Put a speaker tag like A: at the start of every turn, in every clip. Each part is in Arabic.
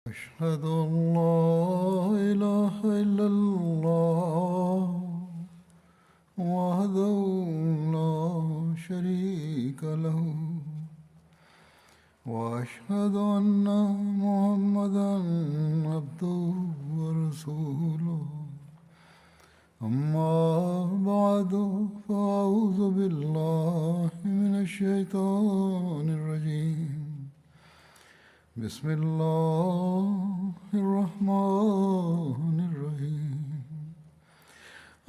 A: أشهد أن لا إله إلا الله وحده لا شريك له وأشهد أن محمدا عبده ورسوله أما بعد فأعوذ بالله من الشيطان الرجيم بسم الله الرحمن الرحيم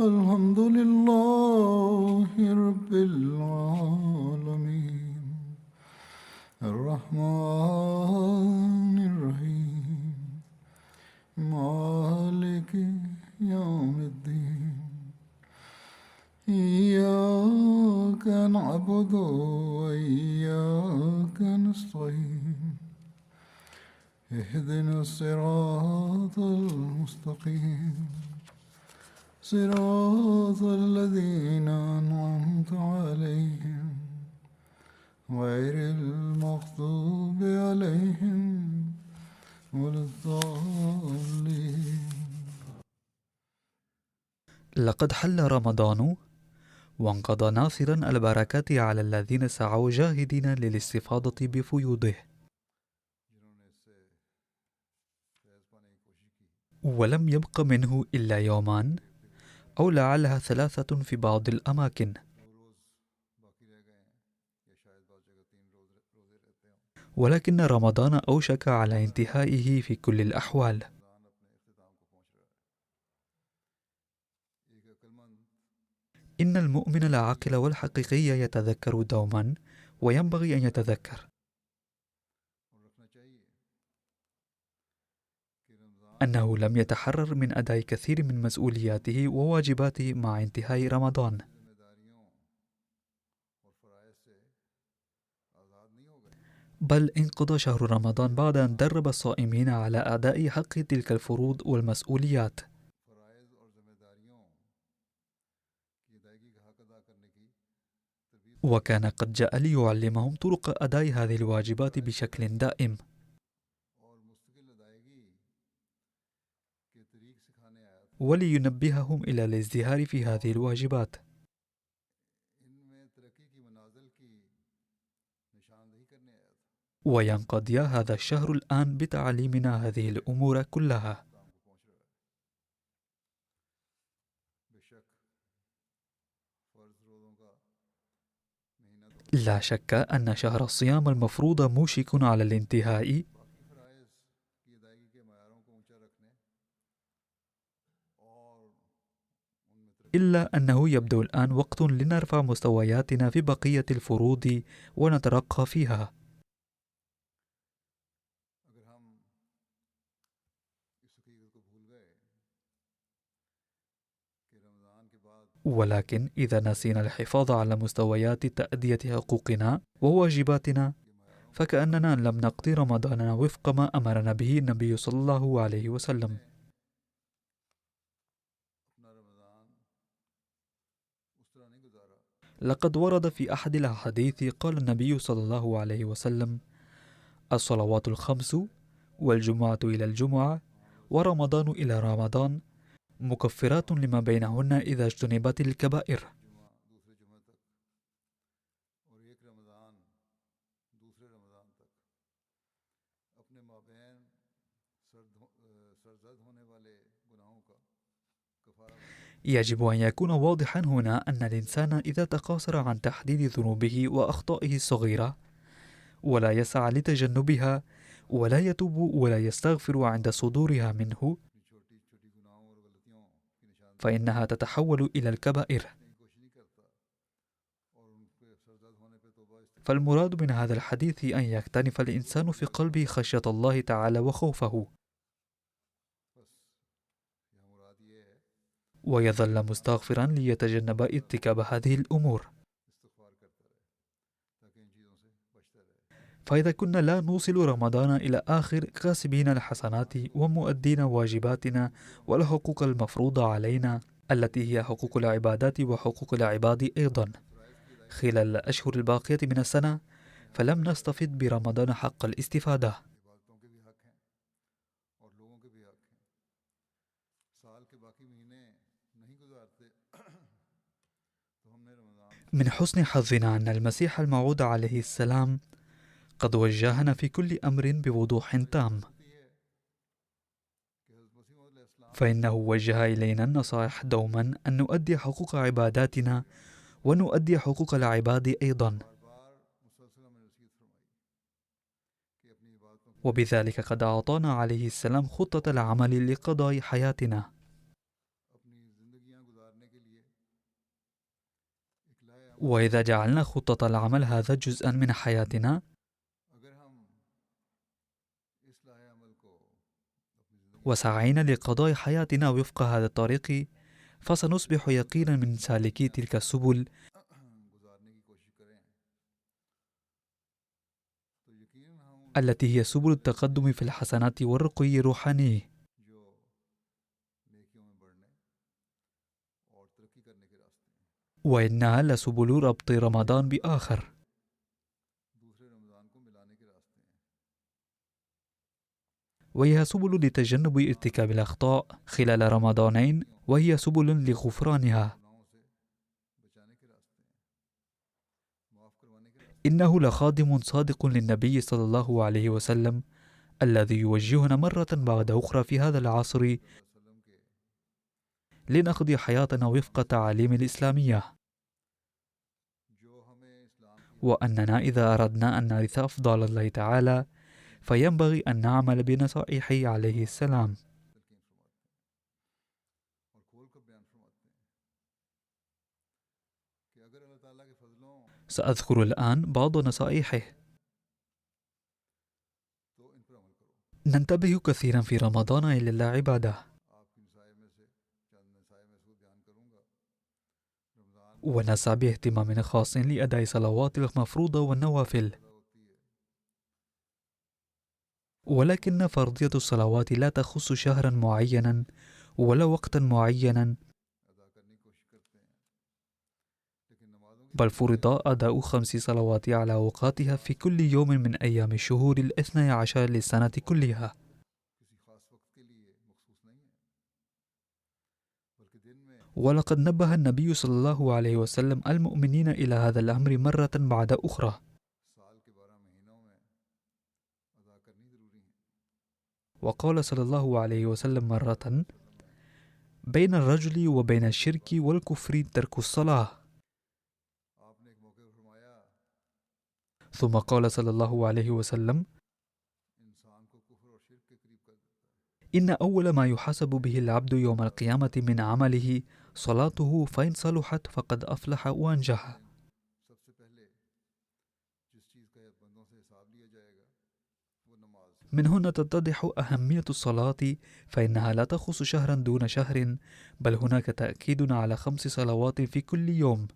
A: الحمد لله رب العالمين الرحمن الرحيم مالك يوم الدين إياك نعبد وإياك نستعين اهدنا الصراط المستقيم صراط الذين أنعمت عليهم غير المغضوب عليهم ولا الضالين.
B: لقد حل رمضان وانقضى ناصرا البركات على الذين سعوا جاهدين للاستفاضة بفيوضه، ولم يبق منه إلا يومان أو لعلها 3 في بعض الأماكن، ولكن رمضان أوشك على انتهائه في كل الأحوال. إن المؤمن العاقل والحقيقي يتذكر دوما، وينبغي أن يتذكر أنه لم يتحرر من أداء كثير من مسؤولياته وواجباته مع انتهاء رمضان، بل انقضى شهر رمضان بعد أن درب الصائمين على أداء حق تلك الفروض والمسؤوليات، وكان قد جاء ليعلمهم طرق أداء هذه الواجبات بشكل دائم، ولينبههم إلى الازدهار في هذه الواجبات. وينقضي هذا الشهر الآن بتعليمنا هذه الأمور كلها. لا شك أن شهر الصيام المفروض موشك على الانتهاء، إلا أنه يبدو الآن وقت لنرفع مستوياتنا في بقية الفروض ونترقى فيها. ولكن إذا نسينا الحفاظ على مستويات تأدية حقوقنا وواجباتنا، فكأننا لم نقضي رمضاننا وفق ما أمرنا به النبي صلى الله عليه وسلم. لقد ورد في أحد الأحاديث قال النبي صلى الله عليه وسلم: الصلوات الخمس والجمعة إلى الجمعة ورمضان إلى رمضان مكفرات لما بينهن إذا اجتنبت الكبائر. يجب أن يكون واضحا هنا أن الإنسان إذا تقاصر عن تحديد ذنوبه وأخطائه الصغيرة ولا يسعى لتجنبها ولا يتوب ولا يستغفر عند صدورها منه، فإنها تتحول إلى الكبائر. فالمراد من هذا الحديث أن يكتنف الإنسان في قلبه خشية الله تعالى وخوفه، ويظل مستغفرا ليتجنب ارتكاب هذه الأمور. فإذا كنا لا نوصل رمضان إلى آخر كاسبين الحسنات ومؤدين واجباتنا والحقوق المفروضة علينا التي هي حقوق العبادات وحقوق العباد أيضا خلال الأشهر الباقية من السنة، فلم نستفد برمضان حق الاستفادة.
A: साल के बाकी महीने नहीं गुजारते तो हमने रमज़ान
B: من حسن حظنا أن المسيح الموعود عليه السلام قد وجهنا في كل أمر بوضوح تام،
A: होती है कि हज़रत मसीह मौऊद अलैहिस्सलाम
B: فإنه وجه إلينا النصائح دوما أن نؤدي حقوق عباداتنا ونؤدي حقوق العباد أيضا،
A: बार बार मुसलसल हमें नसीहत फरमाई कि अपनी इबादतों की
B: وبذلك قد أعطانا عليه السلام خطة العمل لقضاء حياتنا.
A: अपनी ज़िंदगियां गुजारने के लिए एक लाए अमल
B: وإذا جعلنا خطة العمل هذا جزءا من حياتنا
A: अगर हम इस लाए अमल को अपनी ज़िंदगी
B: وسعينا لقضاء حياتنا وفق هذا الطريق، فسنصبح يقينا من سالكي تلك السبل
A: गुजारने की कोशिश करें तो यकीनन हम
B: التي هي سبل التقدم في الحسنات والرقي الروحاني،
A: जो नेकियों में बढ़ने और तरक्की करने के रास्ते हैं
B: وإنها لسبل ربط رمضان بآخر،
A: दूसरे रमज़ान को मिलाने के रास्ते हैं
B: وهي سبل لتجنب ارتكاب الأخطاء خلال رمضانين، وهي سبل لغفرانها.
A: गुनाहों से बचाने के रास्ते हैं माफ़ करवाने के रास्ते
B: إنه لخادم صادق للنبي صلى الله عليه وسلم الذي يوجهنا مرة بعد أخرى في هذا العصر
A: हैं वसल्लम के
B: لنقضي حياتنا وفق تعاليم الإسلامية،
A: जो हमें इस्लाम की
B: وأننا إذا أردنا أن نرث أفضال الله تعالى فينبغي أن نعمل بنصائحه عليه السلام.
A: तलकीन फरमाते हैं और खोल कर बयान फरमाते हैं कि अगर अल्लाह ताला के फजलों
B: سأذكر الآن بعض نصائحه.
A: तो इन पर अमल करो
B: ننتبه كثيرا في رمضان إلى العبادة،
A: आपकी नसाए में से चंद नसाए में से बयान करूंगा रमज़ान
B: ونسعى باهتمام خاص لأداء صلوات المفروضة والنوافل،
A: पैदा होती है
B: ولكن فرضية الصلوات لا تخص شهرا معينا ولا وقتا معينا،
A: अदा करने की कोशिश करते हैं लेकिन नमाजों की
B: بل فرض أداء 5 صلوات على أوقاتها في كل يوم من أيام الشهور 12 للسنة كلها.
A: किसी खास वक्त के लिए मखसूस नहीं है बल्कि दिन में
B: ولقد نبه النبي صلى الله عليه وسلم المؤمنين إلى هذا الأمر مرة بعد أخرى،
A: साल के 12 महीनों में अदा करनी ज़रूरी है
B: وقال صلى الله عليه وسلم مرة: بين الرجل وبين الشرك والكفر ترك الصلاة.
A: आपने एक मौके पर फरमाया
B: ثم قال صلى الله عليه وسلم:
A: इंसान को कुफ्र और शिर्क के करीब कर देता है
B: إن أول ما يحاسب به العبد يوم القيامة من عمله صلاته، فإن صلحت فقد أفلح وأنجح.
A: सबसे पहले जिस चीज़ का बंदों से हिसाब लिया जाएगा वो नमाज है।
B: من هنا تتضح أهمية الصلاة، فإنها لا تخص شهرا دون شهر، بل هناك تأكيد على 5 صلوات في كل يوم.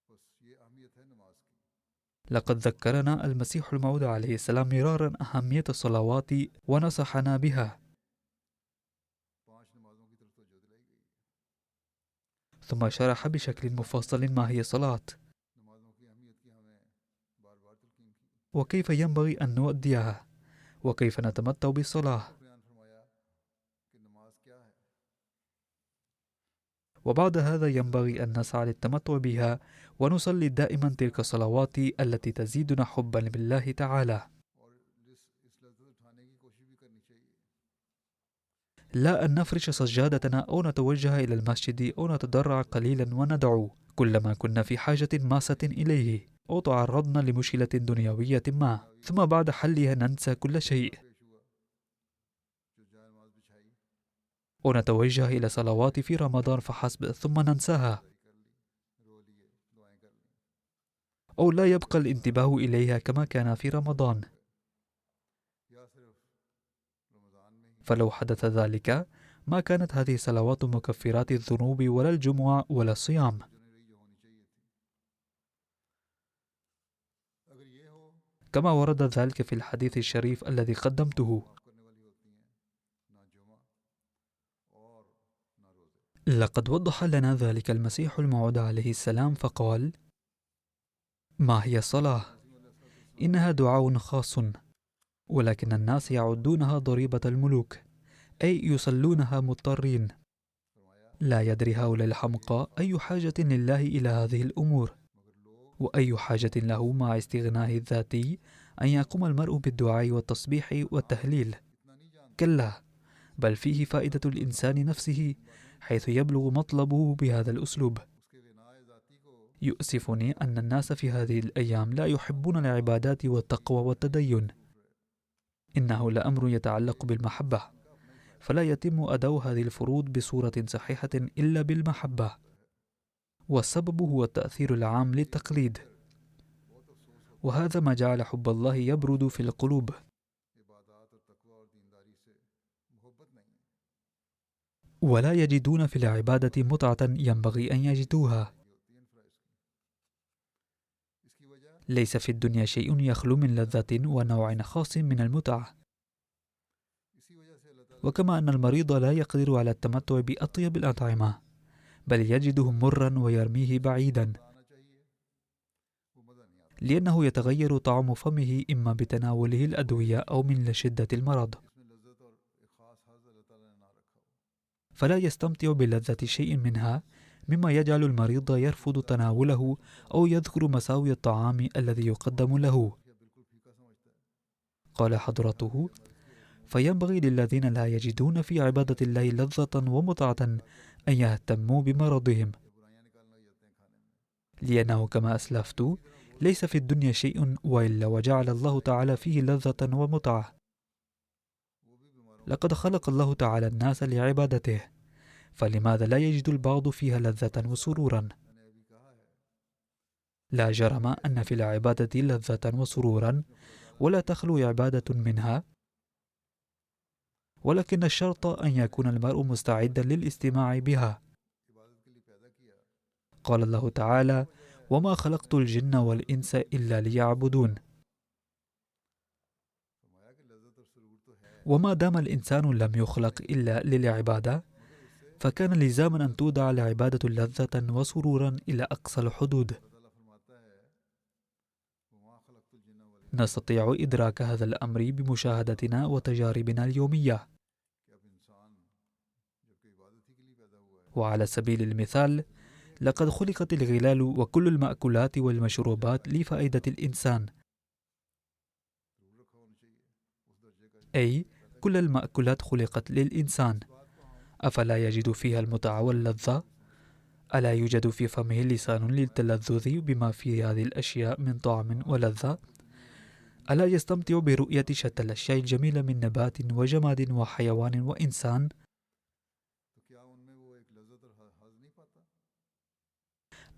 A: बस ये अहमियत है नमाज की
B: لقد ذكرنا المسيح الموعود عليه السلام مرارا أهمية الصلوات ونصحنا بها،
A: 5 नमाजों की तरफ तवज्जो दिलाई गई है
B: ثم شرح بشكل مفصل ما هي الصلاة
A: नमाजों की अहमियत की हमें बार बार तलकीन की
B: وكيف ينبغي أن نؤديها وكيف نتمتع بالصلاة.
A: बयान फरमाया कि नमाज क्या है
B: وبعد هذا ينبغي أن نسعى للتمتع بها ونصلي دائما تلك الصلوات التي تزيدنا حبا بالله تعالى،
A: और इस लज्जत उठाने की कोशिश भी करनी चाहिए
B: لا أن نفرش سجادتنا أو نتوجه إلى المسجد أو نتضرع قليلا وندعو كلما كنا في حاجة ماسة إليه أو تعرضنا لمشكلة دنيوية ما، ثم بعد حلها ننسى كل شيء
A: पेश हुआ जो जाए नमाज बिछाई
B: ونتوجه إلى صلوات في رمضان فحسب ثم ننساها،
A: कर ली रो लिए दुआएं कर ली
B: أو لا يبقى الانتباه إليها كما كان في رمضان.
A: या सिर्फ रमज़ान में ही
B: فلو حدث ذلك ما كانت هذه الصلوات مكفرات الذنوب ولا الجمعة ولا الصيام.
A: जो नहीं रही जो होनी चाहिए थी अगर ये हो
B: كما ورد ذلك في الحديث الشريف الذي قدمته.
A: माफ करने वाली होती हैं ना जुमा और ना रोज़े
B: لقد وضح لنا ذلك المسيح الموعود عليه السلام فقال: ما هي الصلاة؟ إنها دعاء خاص، ولكن الناس يعدونها ضريبة الملوك أي يصلونها مضطرين. لا يدري هؤلاء الحمقى أي حاجة لله إلى هذه الأمور، وأي حاجة له مع استغنائه الذاتي أن يقوم المرء بالدعاء والتصبيح والتهليل. كلا، بل فيه فائدة الإنسان نفسه حيث يبلغ مطلبه بهذا الأسلوب. يؤسفني أن الناس في هذه الأيام لا يحبون العبادات والتقوى والتدين. إنه لأمر يتعلق بالمحبة، فلا يتم أداء هذه الفروض بصورة صحيحة إلا بالمحبة، والسبب هو التأثير العام للتقليد، وهذا ما جعل حب الله يبرد في القلوب. ولا يجدون في العبادة متعة ينبغي أن يجدوها. ليس في الدنيا شيء يخلو من لذة ونوع خاص من المتعة. وكما أن المريض لا يقدر على التمتع بأطيب الأطعمة، بل يجده مرا ويرميه بعيدا، لأنه يتغير طعم فمه إما بتناوله الأدوية أو من شدة المرض، فلا يستمتع بلذة شيء منها، مما يجعل المريض يرفض تناوله أو يذكر مساوي الطعام الذي يقدم له. قال حضرته: فينبغي للذين لا يجدون في عبادة الله لذة ومتعة أن يهتموا بمرضهم، لأنه كما أسلفت ليس في الدنيا شيء وإلا وجعل الله تعالى فيه لذة ومتعة. لقد خلق الله تعالى الناس لعبادته، فلماذا لا يجد البعض فيها لذة وسرورا؟ لا جرم أن في العبادة لذة وسرورا، ولا تخلو عبادة منها، ولكن الشرط أن يكون المرء مستعدا للاستماع بها. قال الله تعالى: وما خلقت الجن والإنس إلا ليعبدون. وما دام الإنسان لم يخلق إلا للعبادة، فكان لزاما أن تودع العبادة لذة وسرورا إلى أقصى الحدود. نستطيع إدراك هذا الأمر بمشاهدتنا وتجاربنا اليومية. وعلى سبيل المثال، لقد خلقت الغلال وكل المأكولات والمشروبات لفائدة الإنسان، أي كل المأكولات خلقت للإنسان. أفلا يجد فيها المتعة واللذة؟ ألا يوجد في فمه لسان للتلذذ بما في هذه الأشياء من طعم ولذة؟ ألا يستمتع برؤية شتى الأشياء الجميلة من نبات وجماد وحيوان وإنسان؟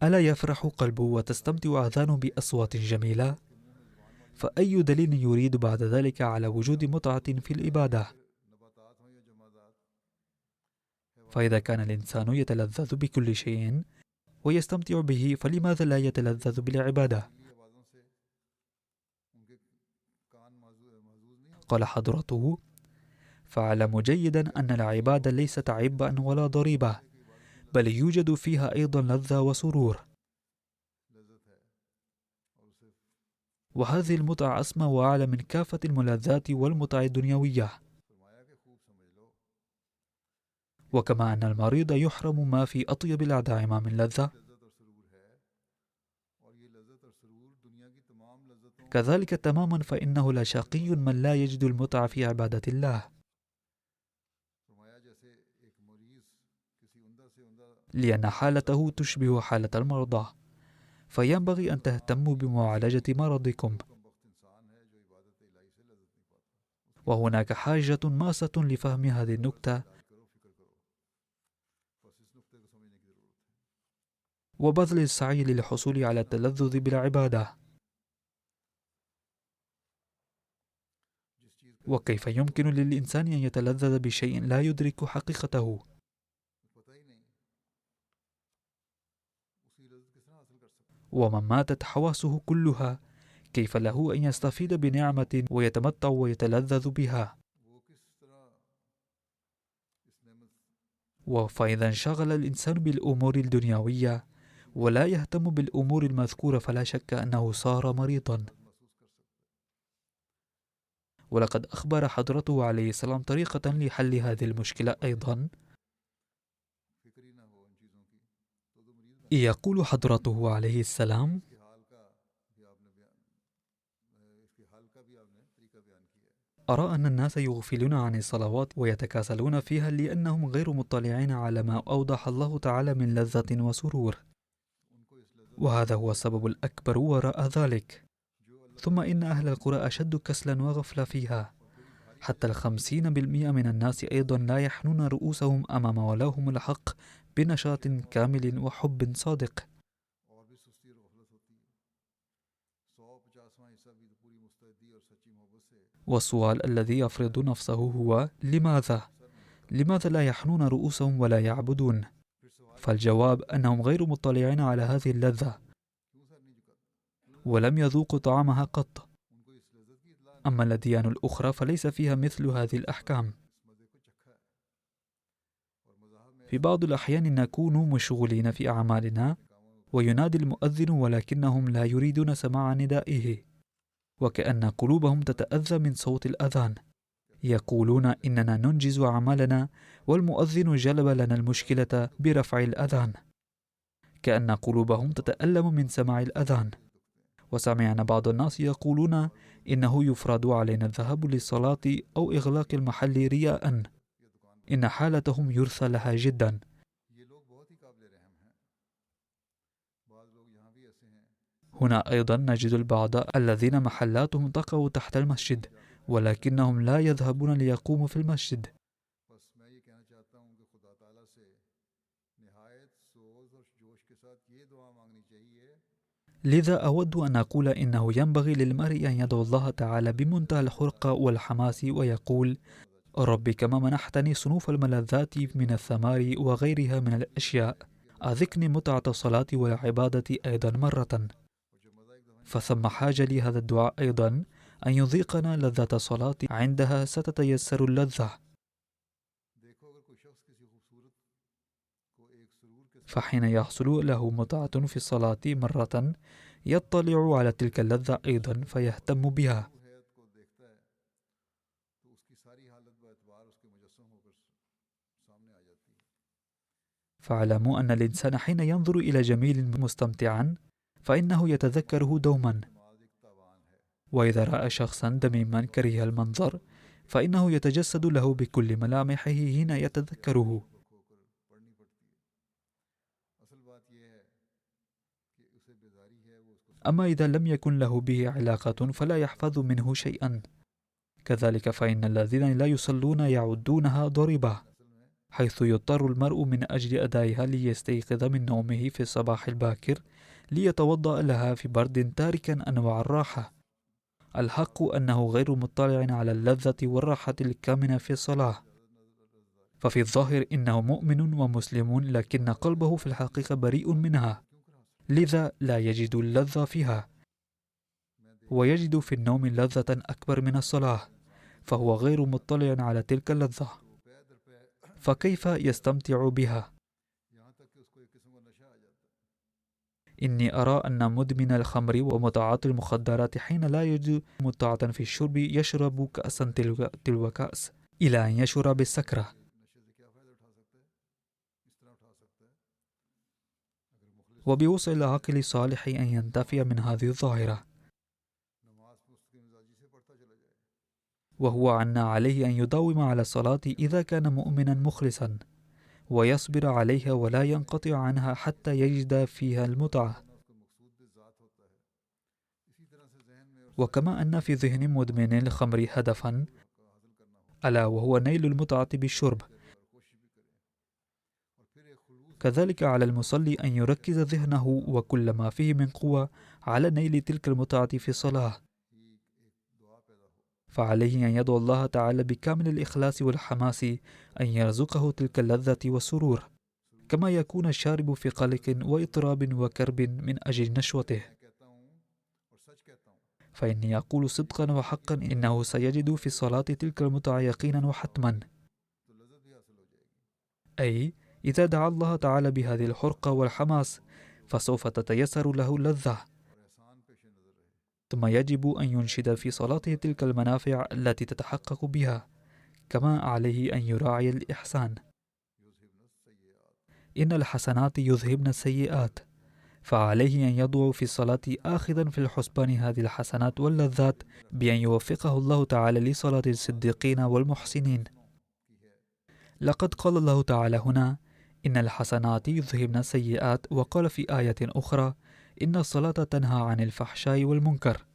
B: ألا يفرح قلبه وتستمتع آذانه بأصوات جميلة؟ فأي دليل يريد بعد ذلك على وجود متعة في العبادة؟ فإذا كان الإنسان يتلذذ بكل شيء ويستمتع به، فلماذا لا يتلذذ بالعبادة؟ قال حضرته: فاعلم جيدا أن العبادة ليست عبئا ولا ضريبة، بل يوجد فيها أيضا لذة وسرور، وهذه المتعة أسمى وأعلى من كافة الملذات والمتع الدنيوية. وكما أن المريض يحرم ما في أطيب الأطعمة من لذة، كذلك تماما فإنه لشقي من لا يجد المتعة في عبادة الله، لأن حالته تشبه حالة المرضى، فينبغي أن تهتموا بمعالجة مرضكم. وهناك حاجة ماسة لفهم هذه النكتة وبذل السعي للحصول على التلذذ بالعبادة. وكيف يمكن للإنسان أن يتلذذ بشيء لا يدرك حقيقته؟ ومن ماتت حواسه كلها، كيف له أن يستفيد بنعمة ويتمتع ويتلذذ بها؟ فإذا انشغل الإنسان بالأمور الدنيوية ولا يهتم بالأمور المذكورة، فلا شك أنه صار مريضا. ولقد أخبر حضرته عليه السلام طريقة لحل هذه المشكلة أيضا.
A: फिक्र ही ना हो इन चीज़ों की तो मरीज में
B: يقول حضرته عليه السلام:
A: इसके हाल का भी आपने बयान इसके हाल का भी आपने तरीका बयान किया है।
B: أرى أن الناس يغفلون عن الصلوات ويتكاسلون فيها لأنهم غير مطلعين على ما أوضح الله تعالى من لذة وسرور،
A: उनको इस लज्जत
B: وهذا هو السبب الأكبر وراء ذلك.
A: जो अल्लाह
B: ثم إن أهل القرى أشد كسلا وغفلة فيها، حتى 50% من الناس أيضا لا يحنون رؤوسهم أمام ولاهم الحق بنشاط كامل وحب صادق.
A: और भी सुस्ती और गफलत होती है। 150वां हिस्सा भी तो पूरी मुस्तैदी और सच्ची मोहब्बत से
B: والسؤال الذي يفرض نفسه هو: لماذا لا يحنون رؤوسهم ولا يعبدون؟
A: फिर सवाल
B: فالجواب أنهم غير مطلعين على هذه اللذة
A: क्यों सर नहीं झुकाते,
B: ولم يذوقوا طعمها قط.
A: उनको इस लज्जत की इतला नहीं,
B: أما الأديان الأخرى فليس فيها مثل هذه الأحكام.
A: इस मज़े को चखा है। और मज़ाहब में
B: في بعض الأحيان نكون مشغولين في أعمالنا وينادي المؤذن ولكنهم لا يريدون سماع ندائه، وكأن قلوبهم تتأذى من صوت الأذان. يقولون إننا ننجز أعمالنا والمؤذن جلب لنا المشكلة برفع الأذان، كأن قلوبهم تتألم من سماع الأذان. وسمعنا بعض الناس يقولون إنه يفرض علينا الذهاب للصلاة أو إغلاق المحل رياء. إن حالتهم يرثى لها جدا.
A: ये लोग बहुत ही काबिल रहम हैं। बाज़ लोग यहाँ भी ऐसे हैं
B: هنا أيضا نجد البعض الذين محلاتهم تقع تحت المسجد ولكنهم لا يذهبون ليقوموا في المسجد.
A: बस मैं ये कहना चाहता हूँ कि खुदा ताला से निहायत सोज और जोश के साथ ये दुआ मांगनी चाहिए
B: لذا أود أن أقول إنه ينبغي للمرء أن يدعو الله تعالى بمنتهى الحرقة والحماس ويقول: رب كما منحتني صنوف الملذات من الثمار وغيرها من الأشياء، أذقني متعة الصلاة والعبادة أيضا مرة.
A: और जो मज़ा एक दफ़ा
B: فثم حاجة لهذا الدعاء أيضا أن يذيقنا لذة الصلاة، عندها ستتيسر اللذة.
A: देखो अगर कोई शख्स किसी खूबसूरत को एक सुरूर के साथ
B: فحين يحصل له متعة في الصلاة مرة يطلع على تلك اللذة أيضا فيهتم بها.
A: हैत को देखता है तो उसकी सारी हालत बातबार उसके मुजस्सम होकर सामने आ जाती है।
B: فاعلموا أن الإنسان حين ينظر إلى جميل مستمتعا فإنه يتذكره دوما،
A: नमाज एक तावान है,
B: وإذا رأى شخصا دميما كريه المنظر فإنه يتجسد له بكل ملامحه حين يتذكره.
A: खोकर पढ़नी पड़ती है। असल बात यह है कि उसे बेजारी है वो उसको
B: أما إذا لم يكن له به علاقة فلا يحفظ منه شيئا. كذلك فإن الذين لا يصلون يعدونها ضريبة،
A: असल में
B: حيث يضطر المرء من أجل أدائها ليستيقظ من نومه في الصباح الباكر ليتوضأ لها في برد تاركا أنواع الراحة. الحق أنه غير مطلع على اللذة والراحة الكامنة في الصلاة، ففي الظاهر إنه مؤمن ومسلم لكن قلبه في الحقيقة بريء منها، لذا لا يجد اللذة فيها، ويجد في النوم لذة أكبر من الصلاة، فهو غير مطلع على تلك اللذة،
A: पैर दर पैर
B: فكيف يستمتع بها؟
A: यहाँ तक कि उसको एक किस्म का नशा आ जाता है।
B: إني أرى أن مدمن الخمر ومتعاطي المخدرات حين لا يجد متعة في الشرب يشرب كأسا تلو كأس إلى أن يشعر بالسكرة.
A: नशे से क्या फ़ायदा उठा सकता है, इस तरह उठा सकता है अगर मुखलिस
B: وبوسع العاقل الصالح أن ينتفع من هذه الظاهرة،
A: नमाज मुस्तकिल मिजाजी से पढ़ता चला जाए।
B: وهو أن عليه أن يداوم على الصلاة إذا كان مؤمنا مخلصا ويصبر عليها ولا ينقطع عنها حتى يجد فيها المتعة.
A: ना उसको मकसूद भी ज़ात होता है। इसी तरह से जहन में और
B: وكما أن في ذهن مدمن الخمر هدفا
A: का हासिल करना हो
B: ألا وهو نيل المتعة بالشرب،
A: करे और कोशिश भी करे और फिर एक खुलूस
B: كذلك على المصلي أن يركز ذهنه وكل ما فيه من قوة على نيل تلك المتعة في الصلاة،
A: ही एक दुआ पैदा हो।
B: فعليه أن يدعو الله تعالى بكامل الإخلاص والحماس أن يرزقه تلك اللذة والسرور، كما يكون الشارب في قلق واضطراب وكرب من أجل نشوته.
A: मैं कहता हूँ और सच कहता हूँ
B: فإني أقول صدقا وحقا إنه سيجد في الصلاة تلك المتعة يقينا وحتما،
A: तो लज्जत भी हासिल हो जाएगी।
B: أي إذا دعا الله تعالى بهذه الحرقة والحماس فسوف تتيسر له اللذة،
A: और एहसान पेश नज़र रहे।
B: ثم يجب أن ينشد في صلاته تلك المنافع التي تتحقق بها، كما عليه أن يراعي الإحسان. إن الحسنات يذهبن السيئات، فعليه أن يدعو في الصلاة آخذا في الحسبان هذه الحسنات واللذات بأن يوفقه الله تعالى لصلاة الصديقين والمحسنين. لقد قال الله تعالى هنا: إن الحسنات يذهبن السيئات، وقال في آية أخرى: إن الصلاة تنهى عن الفحشاء والمنكر.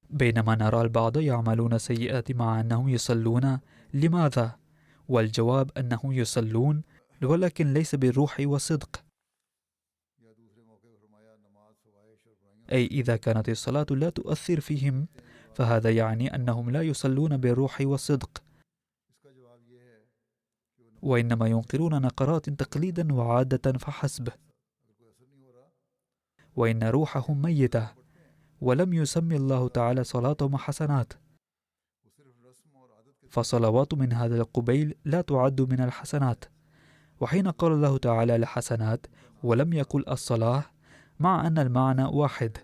B: بينما نرى البعض يعملون سيئات مع أنهم يصلون. لماذا؟ والجواب أنهم يصلون ولكن ليس بالروح والصدق، أي إذا كانت الصلاة لا تؤثر فيهم فهذا يعني أنهم لا يصلون بالروح والصدق، وإنما ينقرون نقرات تقليدا وعادة فحسب، وإن روحهم ميتة، ولم يسمي الله تعالى صلاتهم حسنات، فصلوات من هذا القبيل لا تعد من الحسنات. وحين قال الله تعالى الحسنات ولم يقل الصلاة، مع أن المعنى واحد،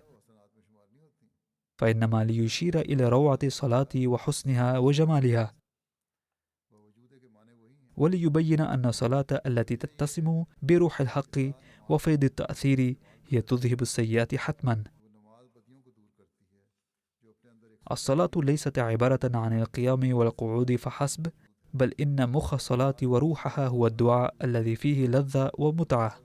B: فإنما ليشير إلى روعة الصلاة وحسنها وجمالها، وليبين أن الصلاة التي تتسم بروح الحق وفيض التأثير هي تذهب السيئات حتما. الصلاة ليست عبارة عن القيام والقعود فحسب، بل إن مخ الصلاة وروحها هو الدعاء الذي فيه لذة ومتعة.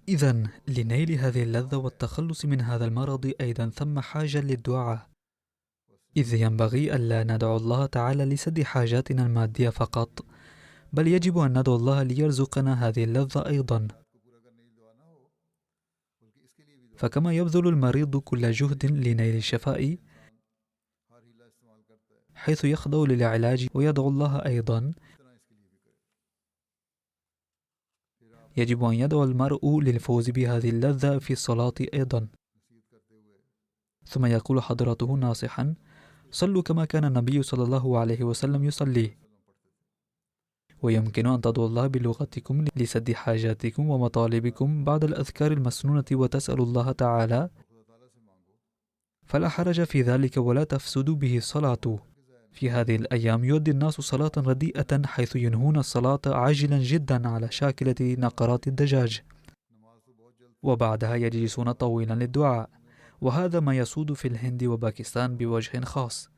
B: إذن لنيل هذه اللذة والتخلص من هذا المرض أيضا ثم حاجة للدعاء، إذ ينبغي ألا ندعو الله تعالى لسد حاجاتنا المادية فقط، بل يجب أن ندعو الله ليرزقنا هذه اللذة أيضا. فكما يبذل المريض كل جهد لنيل الشفاء حيث يخضع للعلاج ويدعو الله أيضا، يجب أن يدعو المرء للفوز بهذه اللذة في الصلاة أيضا. ثم يقول حضرته ناصحا: صلوا كما كان النبي صلى الله عليه وسلم يصلي. ويمكن أن تدعوا الله بلغتكم لسد حاجاتكم ومطالبكم بعد الأذكار المسنونة وتسأل الله تعالى، فلا حرج في ذلك ولا تفسد به الصلاة. في هذه الأيام يؤدي الناس صلاة رديئة، حيث ينهون الصلاة عاجلا جدا على شاكلة نقرات الدجاج، وبعدها يجلسون طويلا للدعاء، وهذا ما يسود في الهند وباكستان بوجه خاص،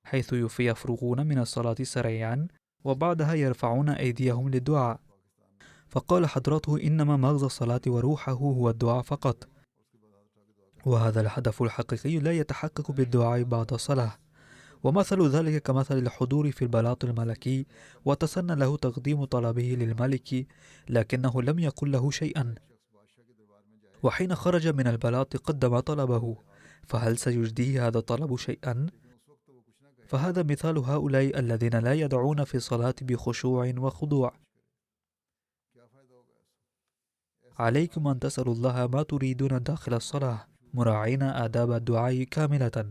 B: حيث يفرغون من الصلاة سريعا وبعدها يرفعون أيديهم للدعاء. فقال حضرته: إنما مغزى الصلاة وروحه هو الدعاء فقط، وهذا الهدف الحقيقي لا يتحقق بالدعاء بعد الصلاة. ومثل ذلك كمثل الحضور في البلاط الملكي، وتسنى له تقديم طلبه للملك لكنه لم يقل له شيئا، وحين خرج من البلاط قدم طلبه، فهل سيجديه هذا الطلب شيئا؟ فهذا مثال هؤلاء الذين لا يدعون في الصلاة بخشوع وخضوع. عليكم أن تسألوا الله ما تريدون داخل الصلاة، مراعين آداب الدعاء كاملة.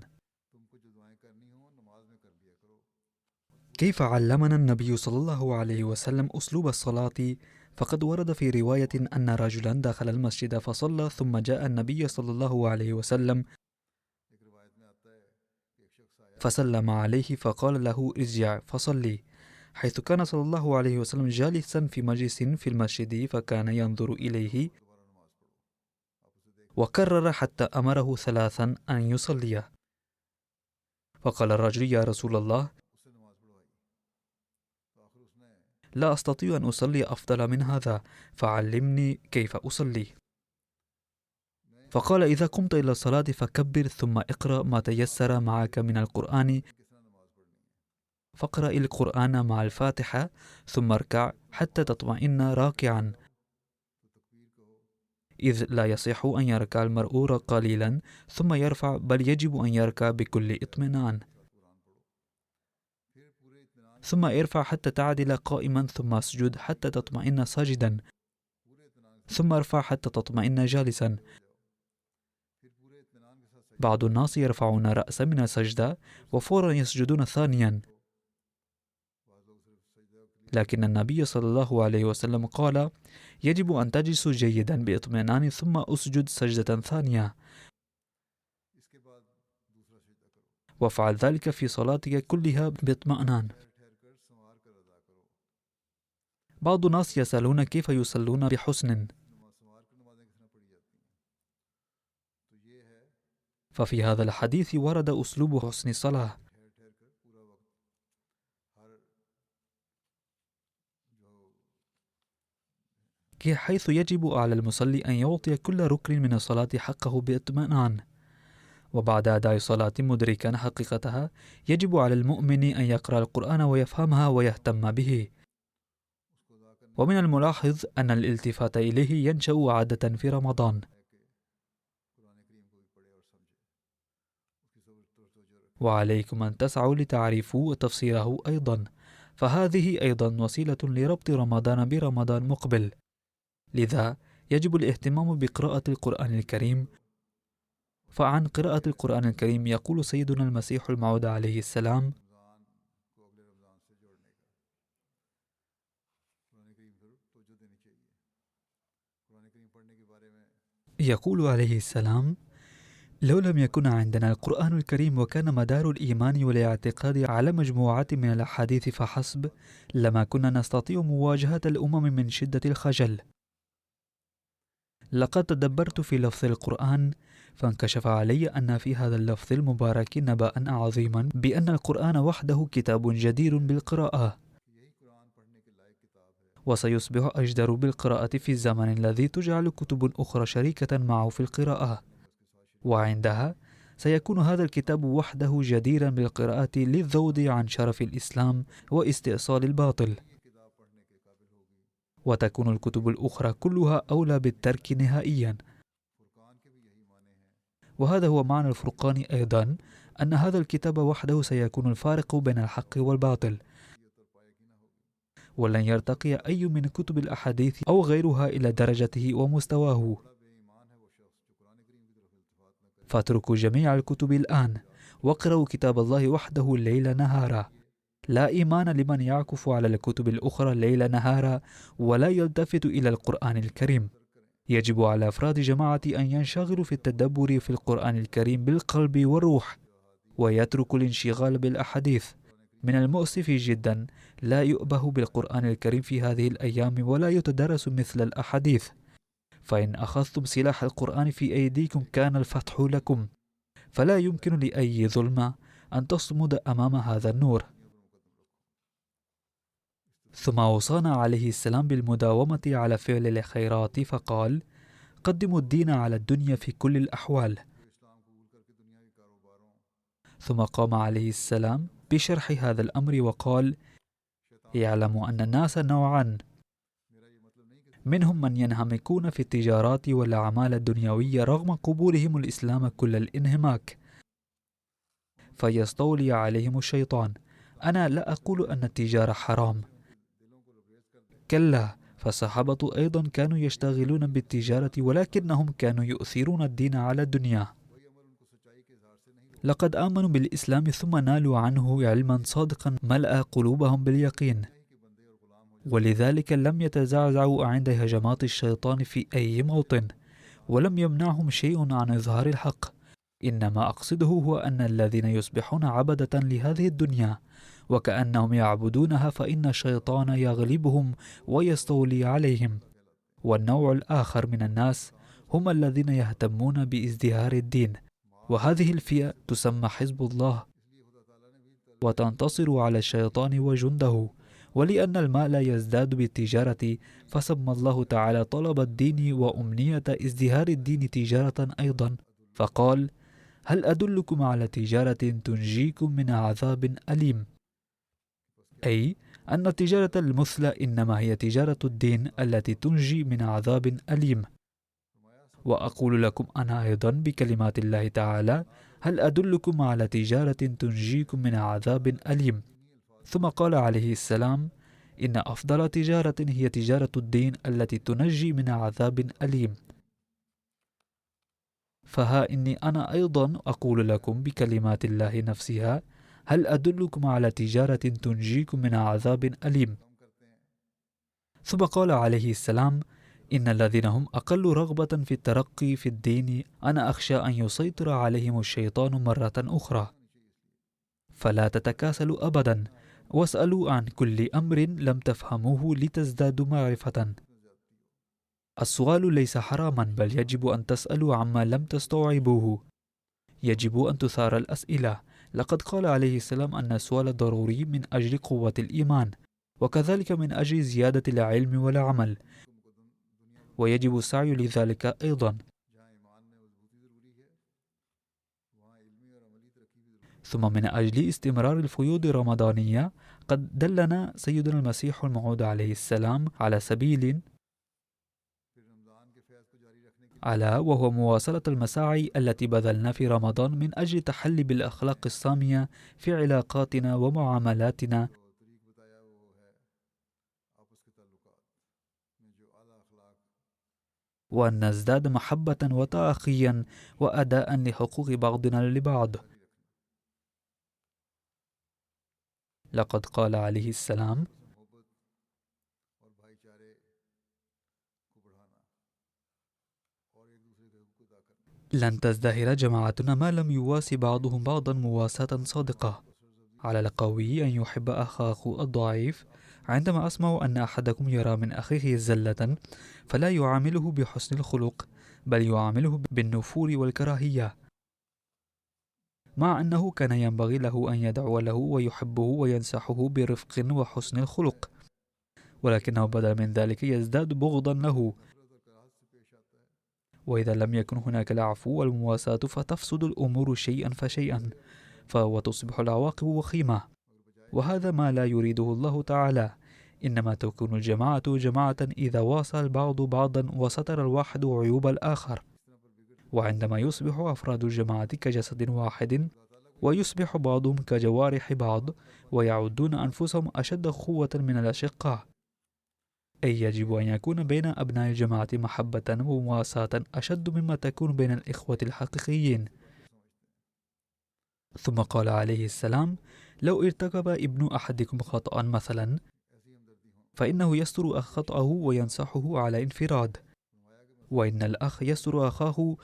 B: كيف علمنا النبي صلى الله عليه وسلم أسلوب الصلاة؟ فقد ورد في رواية أن رجلا دخل المسجد فصلى، ثم جاء النبي صلى الله عليه وسلم فسلم عليه فقال له: ارجع فصلي، حيث كان صلى الله عليه وسلم جالسا في مجلس في المسجد، فكان ينظر إليه وكرر حتى أمره ثلاثا أن يصلي. فقال الرجل: يا رسول الله، لا أستطيع أن أصلي أفضل من هذا، فعلمني كيف أصلي. فقال: إذا قمت إلى الصلاة فكبر، ثم اقرأ ما تيسر معك من القرآن، فاقرأ القرآن مع الفاتحة، ثم اركع حتى تطمئن راكعا، إذ لا يصح أن يركع المرء قليلا ثم يرفع، بل يجب أن يركع بكل اطمئنان. ثم ارفع حتى تعدل قائما، ثم اسجد حتى تطمئن ساجدا، ثم ارفع حتى تطمئن جالسا. بعض الناس يرفعون رأسا من السجدة وفورا يسجدون ثانيا، لكن النبي صلى الله عليه وسلم قال: يجب أن تجلسوا جيدا باطمئنان ثم أسجد سجدة ثانية، وافعل ذلك في صلاتك كلها باطمئنان. بعض الناس يسألون كيف يصلون بحسن، ففي هذا الحديث ورد أسلوب حسن الصلاة، حيث يجب على المصلي أن يعطي كل ركن من الصلاة حقه باطمئنان، وبعد أداء صلاة مدركا حقيقتها يجب على المؤمن أن يقرأ القرآن ويفهمها ويهتم به. ومن الملاحظ أن الالتفات إليه ينشأ عادة في رمضان، وعليكم أن تسعوا لتعرفوا تفسيره أيضا، فهذه أيضا وسيلة لربط رمضان برمضان مقبل. لذا يجب الاهتمام بقراءة القرآن الكريم. فعن قراءة القرآن الكريم يقول سيدنا المسيح الموعود عليه السلام: يقول عليه السلام: لو لم يكن عندنا القرآن الكريم وكان مدار الإيمان والاعتقاد على مجموعة من الأحاديث فحسب، لما كنا نستطيع مواجهة الأمم من شدة الخجل. لقد تدبرت في لفظ القرآن، فانكشف علي أن في هذا اللفظ المبارك نبأ عظيما بأن القرآن وحده كتاب جدير بالقراءة، وسيصبح أجدر بالقراءة في الزمن الذي تجعل كتب أخرى شريكة معه في القراءة، وعندها سيكون هذا الكتاب وحده جديرا بالقراءة للذود عن شرف الإسلام واستئصال الباطل، وتكون الكتب الأخرى كلها أولى بالترك نهائيا. وهذا هو معنى الفرقان أيضا، أن هذا الكتاب وحده سيكون الفارق بين الحق والباطل، ولن يرتقي أي من كتب الأحاديث أو غيرها إلى درجته ومستواه. فاتركوا جميع الكتب الآن، واقرأوا كتاب الله وحده ليل نهارا. لا إيمان لمن يعكف على الكتب الأخرى ليل نهارا ولا يلتفت إلى القرآن الكريم. يجب على أفراد جماعة أن ينشغلوا في التدبر في القرآن الكريم بالقلب والروح، ويتركوا الانشغال بالأحاديث. من المؤسف جدا لا يؤبه بالقرآن الكريم في هذه الأيام ولا يتدرس مثل الأحاديث، فإن أخذتم سلاح القرآن في أيديكم كان الفتح لكم، فلا يمكن لأي ظلمة أن تصمد أمام هذا النور. ثم أوصانا عليه السلام بالمداومة على فعل الخيرات، فقال: قدموا الدين على الدنيا في كل الأحوال. ثم قام عليه السلام بشرح هذا الأمر وقال: يعلم أن الناس نوعان، منهم من ينهمكون في التجارات والأعمال الدنيوية رغم قبولهم الإسلام كل الانهماك، فيستولي عليهم الشيطان. أنا لا أقول أن التجارة حرام، كلا، فالصحابة أيضا كانوا يشتغلون بالتجارة ولكنهم كانوا يؤثرون الدين على الدنيا. لقد آمنوا بالإسلام ثم نالوا عنه علما صادقا ملأ قلوبهم باليقين، ولذلك لم يتزعزعوا عند هجمات الشيطان في أي موطن، ولم يمنعهم شيء عن إظهار الحق. إنما أقصده هو أن الذين يصبحون عبدة لهذه الدنيا وكأنهم يعبدونها فإن الشيطان يغلبهم ويستولي عليهم. والنوع الآخر من الناس هم الذين يهتمون بازدهار الدين، وهذه الفئة تسمى حزب الله، وتنتصر على الشيطان وجنده. ولأن المال يزداد بالتجارة فسمى الله تعالى طلب الدين وأمنية ازدهار الدين تجارة أيضا، فقال: هل أدلكم على تجارة تنجيكم من عذاب أليم؟ أي أن التجارة المثلى إنما هي تجارة الدين التي تنجي من عذاب أليم. وأقول لكم أنا أيضا بكلمات الله تعالى: هل أدلكم على تجارة تنجيكم من عذاب أليم؟ ثم قال عليه السلام: إن أفضل تجارة هي تجارة الدين التي تنجي من عذاب أليم. فها إني أنا أيضا أقول لكم بكلمات الله نفسها: هل أدلكم على تجارة تنجيكم من عذاب أليم؟ ثم قال عليه السلام: إن الذين هم أقل رغبة في الترقي في الدين أنا أخشى أن يسيطر عليهم الشيطان مرة أخرى، فلا تتكاسلوا أبدا، واسألوا عن كل أمر لم تفهموه لتزدادوا معرفة. السؤال ليس حراما، بل يجب أن تسألوا عما لم تستوعبوه. يجب أن تثار الأسئلة. لقد قال عليه السلام أن السؤال ضروري من أجل قوة الإيمان، وكذلك من أجل زيادة العلم والعمل، ويجب السعي لذلك أيضا. ثم من أجل استمرار الفيوض الرمضانية قد دلنا سيدنا المسيح الموعود عليه السلام على سبيل وهو مواصلة المساعي التي بذلنا في رمضان من أجل التحلي بالأخلاق السامية في علاقاتنا ومعاملاتنا، وأن نزداد محبة وتأخيا وأداء لحقوق بعضنا لبعض. لقد قال عليه السلام: لن تزدهر جماعتنا ما لم يواسي بعضهم بعضا مواساة صادقة. على القوي أن يحب أخاه الضعيف. عندما أسمع أن أحدكم يرى من أخيه زلة فلا يعامله بحسن الخلق، بل يعامله بالنفور والكراهية، مع أنه كان ينبغي له أن يدعو له ويحبه وينصحه برفق وحسن الخلق، ولكنه بدل من ذلك يزداد بغضا له. وإذا لم يكن هناك العفو والمواساة فتفسد الأمور شيئا فشيئا، وتصبح العواقب وخيمة، وهذا ما لا يريده الله تعالى. إنما تكون الجماعة جماعة إذا واصل البعض بعضا وستر الواحد عيوب الآخر، وعندما يصبح أفراد الجماعة كجسد واحد ويصبح بعضهم كجوارح بعض ويعدون أنفسهم أشد قوة من الأشقاء. أي يجب أن يكون بين أبناء الجماعة محبة ومواساة أشد مما تكون بين الإخوة الحقيقيين. ثم قال عليه السلام: لو ارتكب ابن أحدكم خطأ مثلا فإنه يستر خطأه وينصحه على انفراد، وإن الأخ يستر أخاه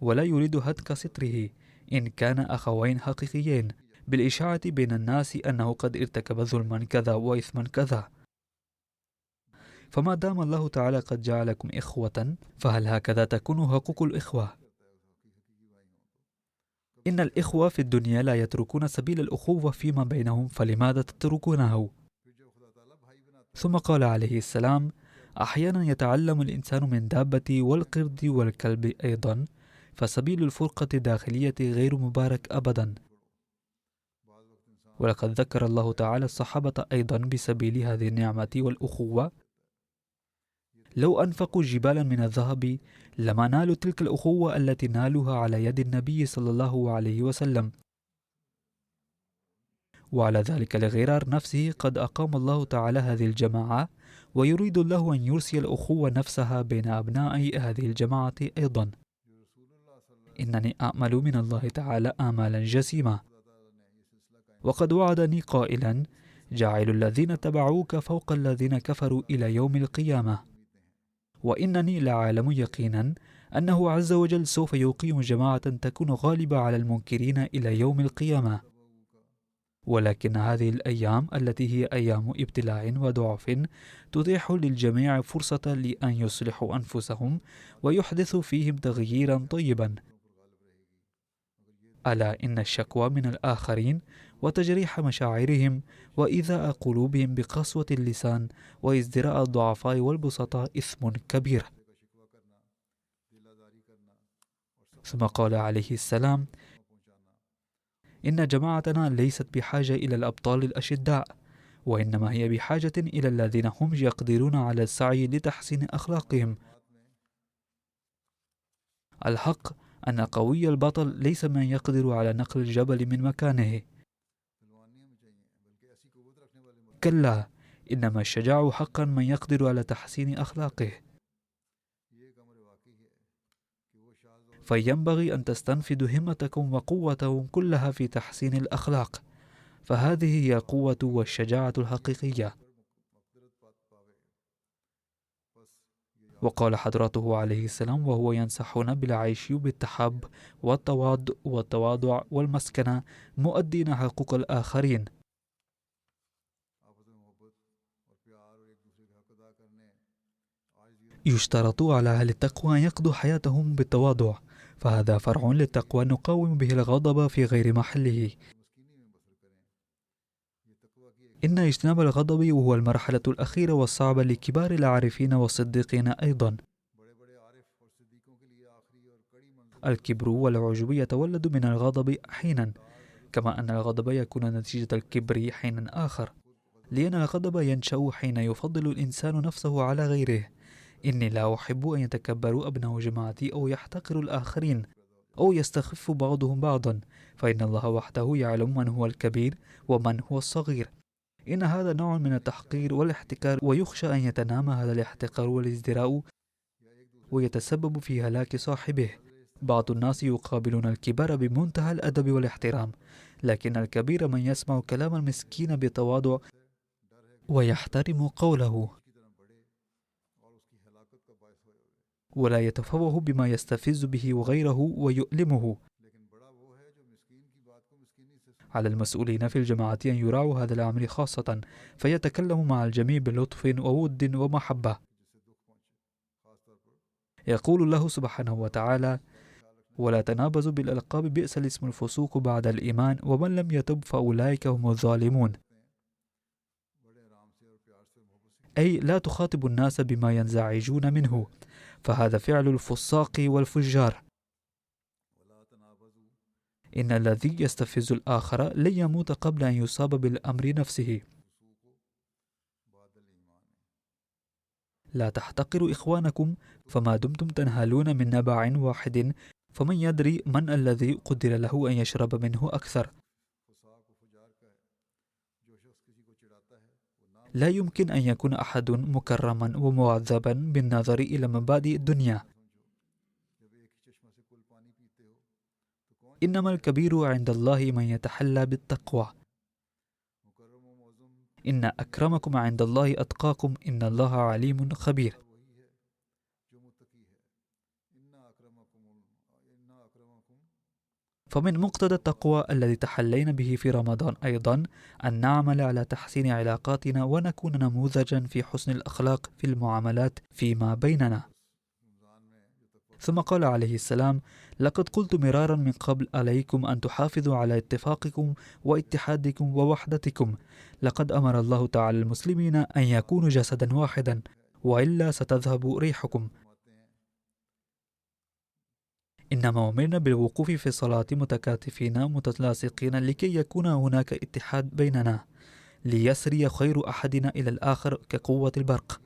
B: ولا يريد هتك ستره إن كان أخوين حقيقيين، بالإشاعة بين الناس أنه قد ارتكب ظلما كذا وإثما كذا. فما دام الله تعالى قد جعلكم إخوة، فهل هكذا تكون حقوق الإخوة؟ إن الإخوة في الدنيا لا يتركون سبيل الأخوة فيما بينهم، فلماذا تتركونه؟ ثم قال عليه السلام: أحيانا يتعلم الإنسان من دابة والقرد والكلب أيضا، فسبيل الفرقة الداخلية غير مبارك أبدا. ولقد ذكر الله تعالى الصحابة أيضا بسبيل هذه النعمة والأخوة: لو أنفقوا جبالا من الذهب لما نالوا تلك الأخوة التي نالوها على يد النبي صلى الله عليه وسلم. وعلى ذلك لغرار نفسه قد أقام الله تعالى هذه الجماعة، ويريد الله أن يرسل الأخوة نفسها بين أبناء هذه الجماعة أيضا. إنني أأمل من الله تعالى آمالا جسيمة، وقد وعدني قائلا: جاعل الذين تبعوك فوق الذين كفروا إلى يوم القيامة. وإنني لعالم يقينا أنه عز وجل سوف يقيم جماعة تكون غالبة على المنكرين إلى يوم القيامة. ولكن هذه الأيام التي هي أيام ابتلاء وضعف تتيح للجميع فرصة لأن يصلحوا أنفسهم ويحدثوا فيهم تغييرا طيبا. ألا إن الشكوى من الآخرين وتجريح مشاعرهم وإيذاء قلوبهم بقسوة اللسان وازدراء الضعفاء والبسطاء إثم كبير. ثم قال عليه السلام: إن جماعتنا ليست بحاجة إلى الأبطال الأشداء، وإنما هي بحاجة إلى الذين هم يقدرون على السعي لتحسين أخلاقهم. الحق أن قوي البطل ليس من يقدر على نقل الجبل من مكانه، كلا، إنما الشجاع حقا من يقدر على تحسين أخلاقه. فينبغي أن تستنفذوا همتكم وقوتكم كلها في تحسين الأخلاق، فهذه هي القوة والشجاعة الحقيقية. وقال حضرته عليه السلام وهو ينصحنا بالعيش بالتحاب والتواضع والمسكنة مؤدين حقوق الآخرين. يشترط على أهل التقوى أن يقضوا حياتهم بالتواضع، فهذا فرع للتقوى نقاوم به الغضب في غير محله. إن اجتناب الغضب وهو المرحلة الأخيرة والصعبة لكبار العارفين والصديقين أيضا. الكبر والعجب يتولد من الغضب حينا، كما أن الغضب يكون نتيجة الكبر حينا آخر، لأن الغضب ينشأ حين يفضل الإنسان نفسه على غيره. إني لا أحب أن يتكبر أبناء جماعتي أو يحتقر الآخرين أو يستخف بعضهم بعضا، فإن الله وحده يعلم من هو الكبير ومن هو الصغير. إن هذا نوع من التحقير والاحتكار، ويخشى أن يتنامى هذا الاحتقار والازدراء ويتسبب في هلاك صاحبه. بعض الناس يقابلون الكبار بمنتهى الأدب والاحترام، لكن الكبير من يسمع كلام المسكين بتواضع ويحترم قوله، ولا يتفوه بما يستفز به غيره ويؤلمه. على المسؤولين في الجماعة أن يراعوا هذا الأمر خاصة، فيتكلموا مع الجميع بلطف وود ومحبة. يقول الله سبحانه وتعالى: ولا تنابزوا بالألقاب بئس الاسم الفسوق بعد الإيمان ومن لم يتب فأولئك هم الظالمون. أي لا تخاطب الناس بما ينزعجون منه، فهذا فعل الفساق والفجار. إن الذي يستفز الآخر لن يموت قبل أن يصاب بالأمر نفسه. لا تحتقروا إخوانكم، فما دمتم تنهالون من نبع واحد فمن يدري من الذي قدر له أن يشرب منه أكثر. لا يمكن أن يكون أحد مكرما ومعذبا بالنظر إلى مبادئ الدنيا. إنما الكبير عند الله من يتحلى بالتقوى. إن أكرمكم عند الله أتقاكم إن الله عليم خبير. فمن مقتضى التقوى الذي تحلينا به في رمضان أيضا أن نعمل على تحسين علاقاتنا ونكون نموذجا في حسن الأخلاق في المعاملات فيما بيننا. ثم قال عليه السلام: لقد قلت مرارا من قبل عليكم أن تحافظوا على اتفاقكم واتحادكم ووحدتكم. لقد أمر الله تعالى المسلمين أن يكونوا جسدا واحدا، وإلا ستذهب ريحكم. إنما أمرنا بالوقوف في الصلاة متكاتفين متلاصقين لكي يكون هناك اتحاد بيننا، ليسري خير أحدنا إلى الآخر كقوة البرق.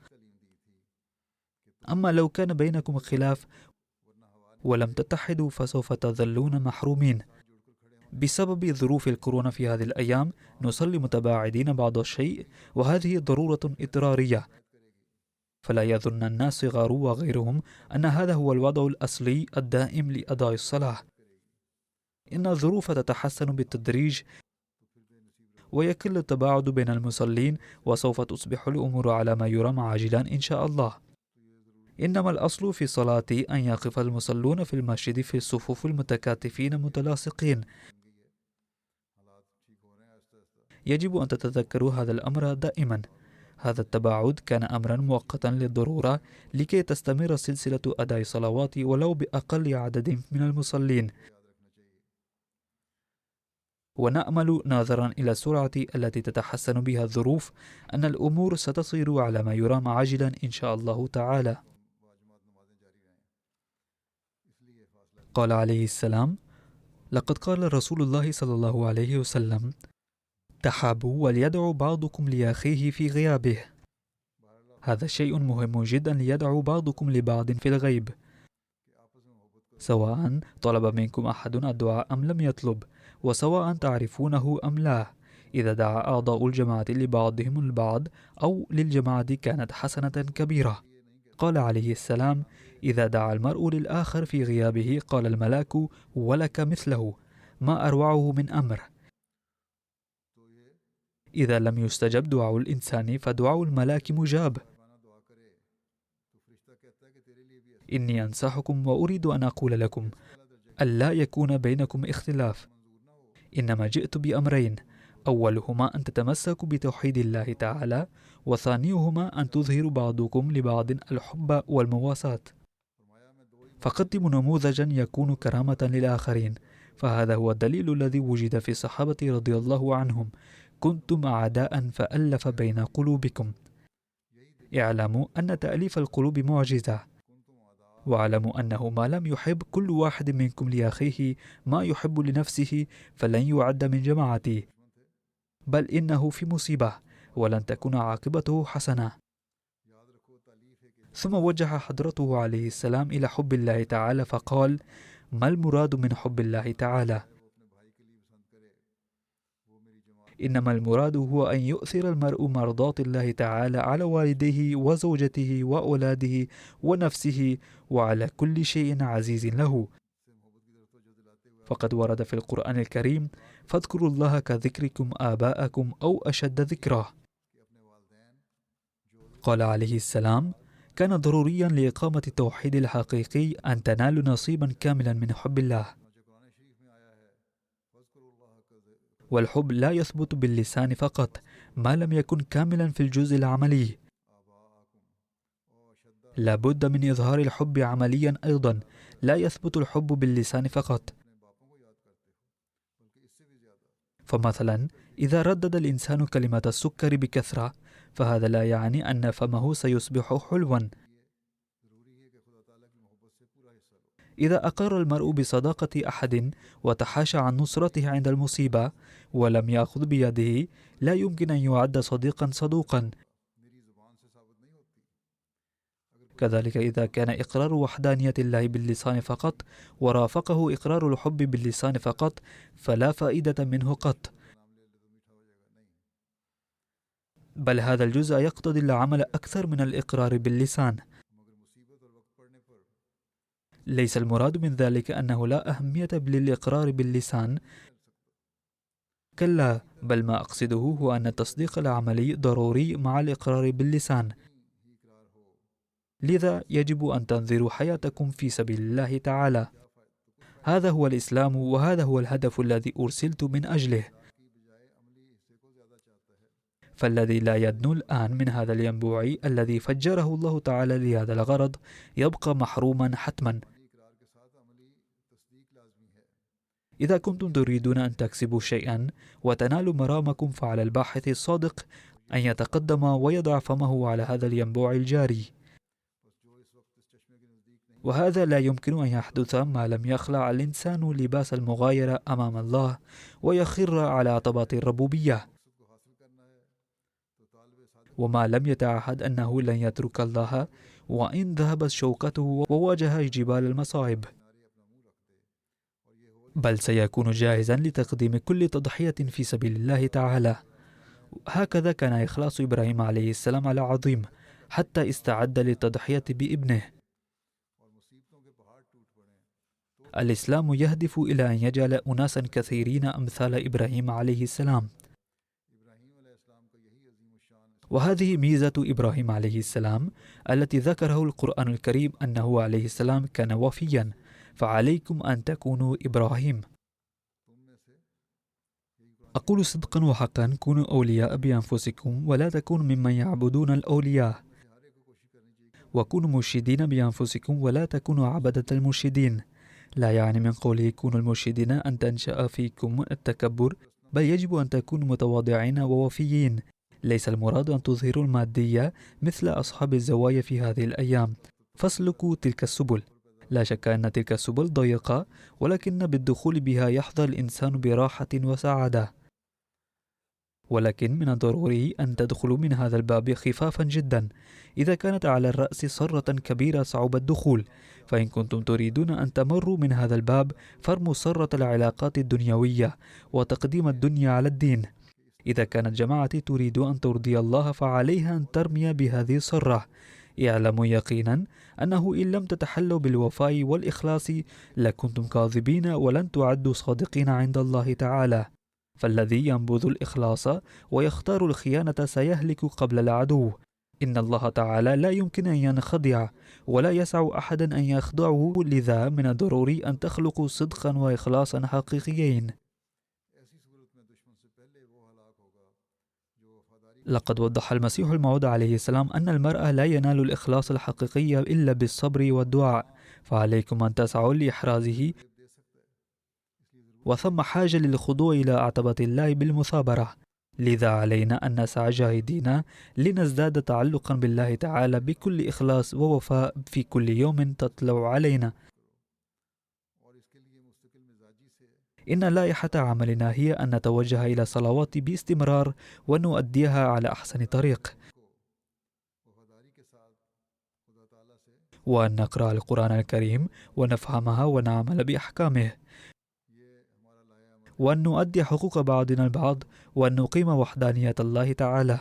B: أما لو كان بينكم خلاف ولم تتحدوا فسوف تظلون محرومين. بسبب ظروف الكورونا في هذه الأيام نصلي متباعدين بعض الشيء، وهذه ضرورة اضطرارية، فلا يظن الناس صغار وغيرهم أن هذا هو الوضع الأصلي الدائم لأداء الصلاة. إن الظروف تتحسن بالتدريج ويقل التباعد بين المصلين، وسوف تصبح الأمور على ما يرام عاجلا إن شاء الله. إنما الأصل في الصلاة أن يقف المصلون في المسجد في الصفوف المتكاتفين متلاصقين. يجب أن تتذكروا هذا الأمر دائما. هذا التباعد كان أمرا مؤقتا للضرورة لكي تستمر سلسلة أداء الصلوات ولو بأقل عدد من المصلين. ونأمل ناظرا إلى السرعة التي تتحسن بها الظروف أن الأمور ستصير على ما يرام عاجلا إن شاء الله تعالى. قال عليه السلام: لقد قال رسول الله صلى الله عليه وسلم: تحابوا وليدعو بعضكم لأخيه في غيابه. هذا شيء مهم جدا، ليدعو بعضكم لبعض في الغيب، سواء طلب منكم أحد الدعاء أم لم يطلب، وسواء تعرفونه أم لا. إذا دعا أعضاء الجماعة لبعضهم البعض أو للجماعة كانت حسنة كبيرة. قال عليه السلام: إذا دعا المرء للآخر في غيابه قال الملاك: ولك مثله، ما أروعه من أمر. إذا لم يستجب دعاء الإنسان فدعاء الملاك مجاب. إني أنصحكم وأريد أن أقول لكم ألا يكون بينكم اختلاف، إنما جئت بأمرين، أولهما أن تتمسكوا بتوحيد الله تعالى، وثانيهما أن تظهروا بعضكم لبعض الحب والمواساة. فقدموا نموذجا يكون كرامة للآخرين، فهذا هو الدليل الذي وجد في الصحابة رضي الله عنهم: كنتم أعداء فألف بين قلوبكم. اعلموا أن تأليف القلوب معجزة، واعلموا أنه ما لم يحب كل واحد منكم لأخيه ما يحب لنفسه فلن يعد من جماعته، بل إنه في مصيبة ولن تكون عاقبته حسنة. ثم وجه حضرته عليه السلام إلى حب الله تعالى فقال: ما المراد من حب الله تعالى؟ إنما المراد هو أن يؤثر المرء مرضاة الله تعالى على والديه وزوجته وأولاده ونفسه وعلى كل شيء عزيز له. فقد ورد في القرآن الكريم: فاذكروا الله كذكركم آباءكم أو أشد ذكرا. قال عليه السلام: كان ضروريا لإقامة التوحيد الحقيقي أن تنالوا نصيبا كاملا من حب الله، والحب لا يثبت باللسان فقط ما لم يكن كاملا في الجزء العملي، لا بد من إظهار الحب عمليا أيضا، لا يثبت الحب باللسان فقط. فمثلا إذا ردد الإنسان كلمة السكر بكثرة فهذا لا يعني أن فمه سيصبح حلوا. إذا أقر المرء بصداقة أحد وتحاشى عن نصرته عند المصيبة ولم يأخذ بيده لا يمكن أن يعد صديقا صدوقا. كذلك إذا كان إقرار وحدانية الله باللسان فقط ورافقه إقرار الحب باللسان فقط فلا فائدة منه قط، بل هذا الجزء يقتضي العمل أكثر من الإقرار باللسان. ليس المراد من ذلك أنه لا أهمية للإقرار باللسان، كلا، بل ما أقصده هو أن التصديق العملي ضروري مع الإقرار باللسان. لذا يجب أن تنظروا حياتكم في سبيل الله تعالى. هذا هو الإسلام، وهذا هو الهدف الذي أرسلت من أجله. فالذي لا يدنو الآن من هذا الينبوع الذي فجره الله تعالى لهذا الغرض يبقى محروما حتما. إذا كنتم تريدون أن تكسبوا شيئا وتنالوا مرامكم فعلى الباحث الصادق أن يتقدم ويضع فمه على هذا الينبوع الجاري، وهذا لا يمكن أن يحدث ما لم يخلع الإنسان لباس المغايرة أمام الله ويخر على عتبة الربوبية، وما لم يتعهد أنه لن يترك الله وإن ذهبت شوكته وواجه جبال المصائب، بل سيكون جاهزا لتقديم كل تضحية في سبيل الله تعالى. هكذا كان إخلاص إبراهيم عليه السلام العظيم حتى استعد للتضحية بابنه. الإسلام يهدف إلى أن يجعل أناسا كثيرين أمثال إبراهيم عليه السلام، وهذه ميزة إبراهيم عليه السلام التي ذكره القرآن الكريم أنه عليه السلام كان وفيا، فعليكم أن تكونوا إبراهيم. أقول صدقا وحقا: كونوا أولياء بأنفسكم ولا تكونوا ممن يعبدون الأولياء، وكونوا مرشدين بأنفسكم ولا تكونوا عبدة المرشدين. لا يعني من قوله كونوا المرشدين أن تنشأ فيكم التكبر، بل يجب أن تكونوا متواضعين ووفيين. ليس المراد أن تظهروا المادية مثل أصحاب الزوايا في هذه الأيام، فاسلكوا تلك السبل. لا شك أن تلك السبل ضيقة، ولكن بالدخول بها يحظى الإنسان براحة وسعادة، ولكن من الضروري أن تدخلوا من هذا الباب خفافا جدا. إذا كانت على الرأس صرة كبيرة صعب الدخول، فإن كنتم تريدون أن تمروا من هذا الباب فارموا صرة العلاقات الدنيوية وتقديم الدنيا على الدين. إذا كانت جماعتي تريد أن ترضي الله فعليها أن ترمي بهذه الصرة. اعلموا يقينا أنه إن لم تتحلوا بالوفاء والإخلاص لكنتم كاذبين ولن تعدوا صادقين عند الله تعالى. فالذي ينبذ الإخلاص ويختار الخيانة سيهلك قبل العدو. إن الله تعالى لا يمكن أن ينخدع ولا يسع أحدا أن يخدعه، لذا من الضروري أن تخلقوا صدقا وإخلاصا حقيقيين. لقد وضح المسيح الموعود عليه السلام أن المرء لا ينال الإخلاص الحقيقي إلا بالصبر والدعاء، فعليكم أن تسعوا لإحرازه، وثم حاجة للخضوع إلى عتبة الله بالمثابرة. لذا علينا أن نسعى جاهدين لنزداد تعلقا بالله تعالى بكل إخلاص ووفاء في كل يوم تطلع علينا. إن لائحة عملنا هي أن نتوجه إلى الصلوات باستمرار ونؤديها على أحسن طريق، وأن نقرأ القرآن الكريم ونفهمها ونعمل بأحكامه، وأن نؤدي حقوق بعضنا البعض، وأن نقيم وحدانية الله تعالى.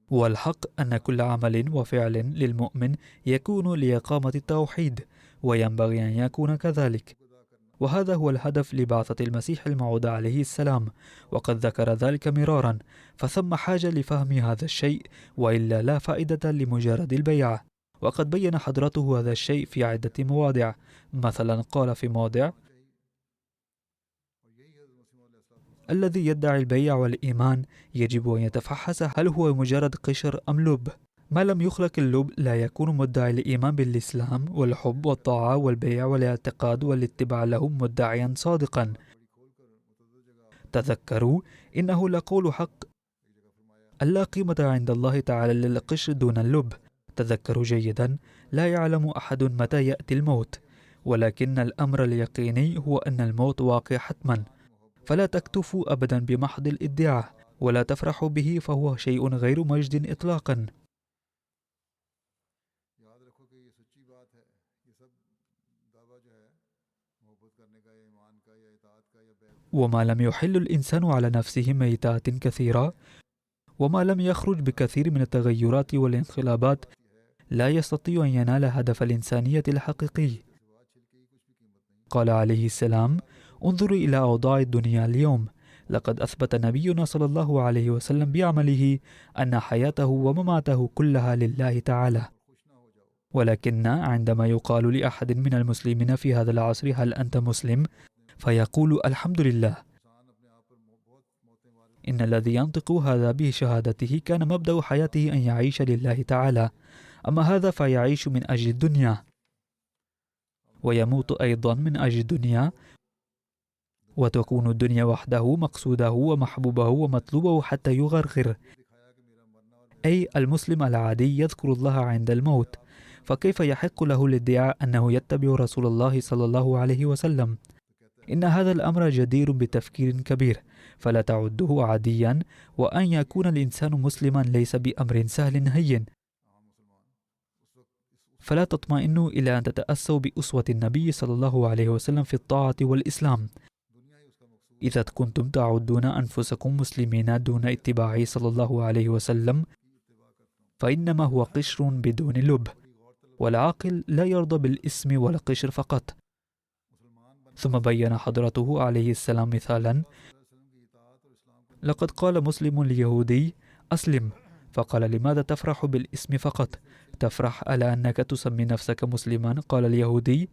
B: والحق أن كل عمل وفعل للمؤمن يكون لإقامة التوحيد، وينبغي أن يكون كذلك، وهذا هو الهدف لبعثة المسيح الموعود عليه السلام، وقد ذكر ذلك مرارا، فثم حاجة لفهم هذا الشيء، وإلا لا فائدة لمجرد البيع. وقد بين حضرته هذا الشيء في عدة مواضع. مثلا قال في موضع: الذي يدعي البيع والإيمان يجب أن يتفحص هل هو مجرد قشر أم لب. ما لم يخلق اللب لا يكون مدعي الإيمان بالإسلام والحب والطاعة والبيع والاعتقاد والاتباع لهم مدعيا صادقا. تذكروا إنه لقول حق: ألا قيمة عند الله تعالى للقشر دون اللب. تذكروا جيدا: لا يعلم أحد متى يأتي الموت، ولكن الأمر اليقيني هو أن الموت واقع حتما، فلا تكتفوا أبدا بمحض الادعاء ولا تفرحوا به، فهو شيء غير مجد إطلاقا. وما لم يحل الإنسان على نفسه ميتات كثيرة، وما لم يخرج بكثير من التغيرات والانقلابات، لا يستطيع أن ينال هدف الإنسانية الحقيقي. قال عليه السلام: انظروا إلى أوضاع الدنيا اليوم، لقد أثبت نبينا صلى الله عليه وسلم بعمله أن حياته ومماته كلها لله تعالى. ولكن عندما يقال لأحد من المسلمين في هذا العصر: هل أنت مسلم؟ فيقول: الحمد لله. إن الذي ينطق هذا بشهادته كان مبدأ حياته أن يعيش لله تعالى، أما هذا فيعيش من أجل الدنيا، ويموت أيضا من أجل الدنيا، وتكون الدنيا وحده مقصوده ومحبوبه ومطلوبه حتى يغرغر. أي المسلم العادي يذكر الله عند الموت، فكيف يحق له الادعاء أنه يتبع رسول الله صلى الله عليه وسلم؟ إن هذا الأمر جدير بتفكير كبير، فلا تعده عاديا، وأن يكون الإنسان مسلما ليس بأمر سهل هين. فلا تطمئنوا إلى أن تتأسوا بأسوة النبي صلى الله عليه وسلم في الطاعة والإسلام. إذا كنتم تعدون أنفسكم مسلمين دون اتباعه صلى الله عليه وسلم، فإنما هو قشر بدون لب، والعاقل لا يرضى بالاسم والقشر فقط. ثم بين حضرته عليه السلام مثالا: لقد قال مسلم اليهودي: أسلم، فقال: لماذا تفرح بالاسم فقط؟ تفرح على أنك تسمي نفسك مسلما؟ قال اليهودي: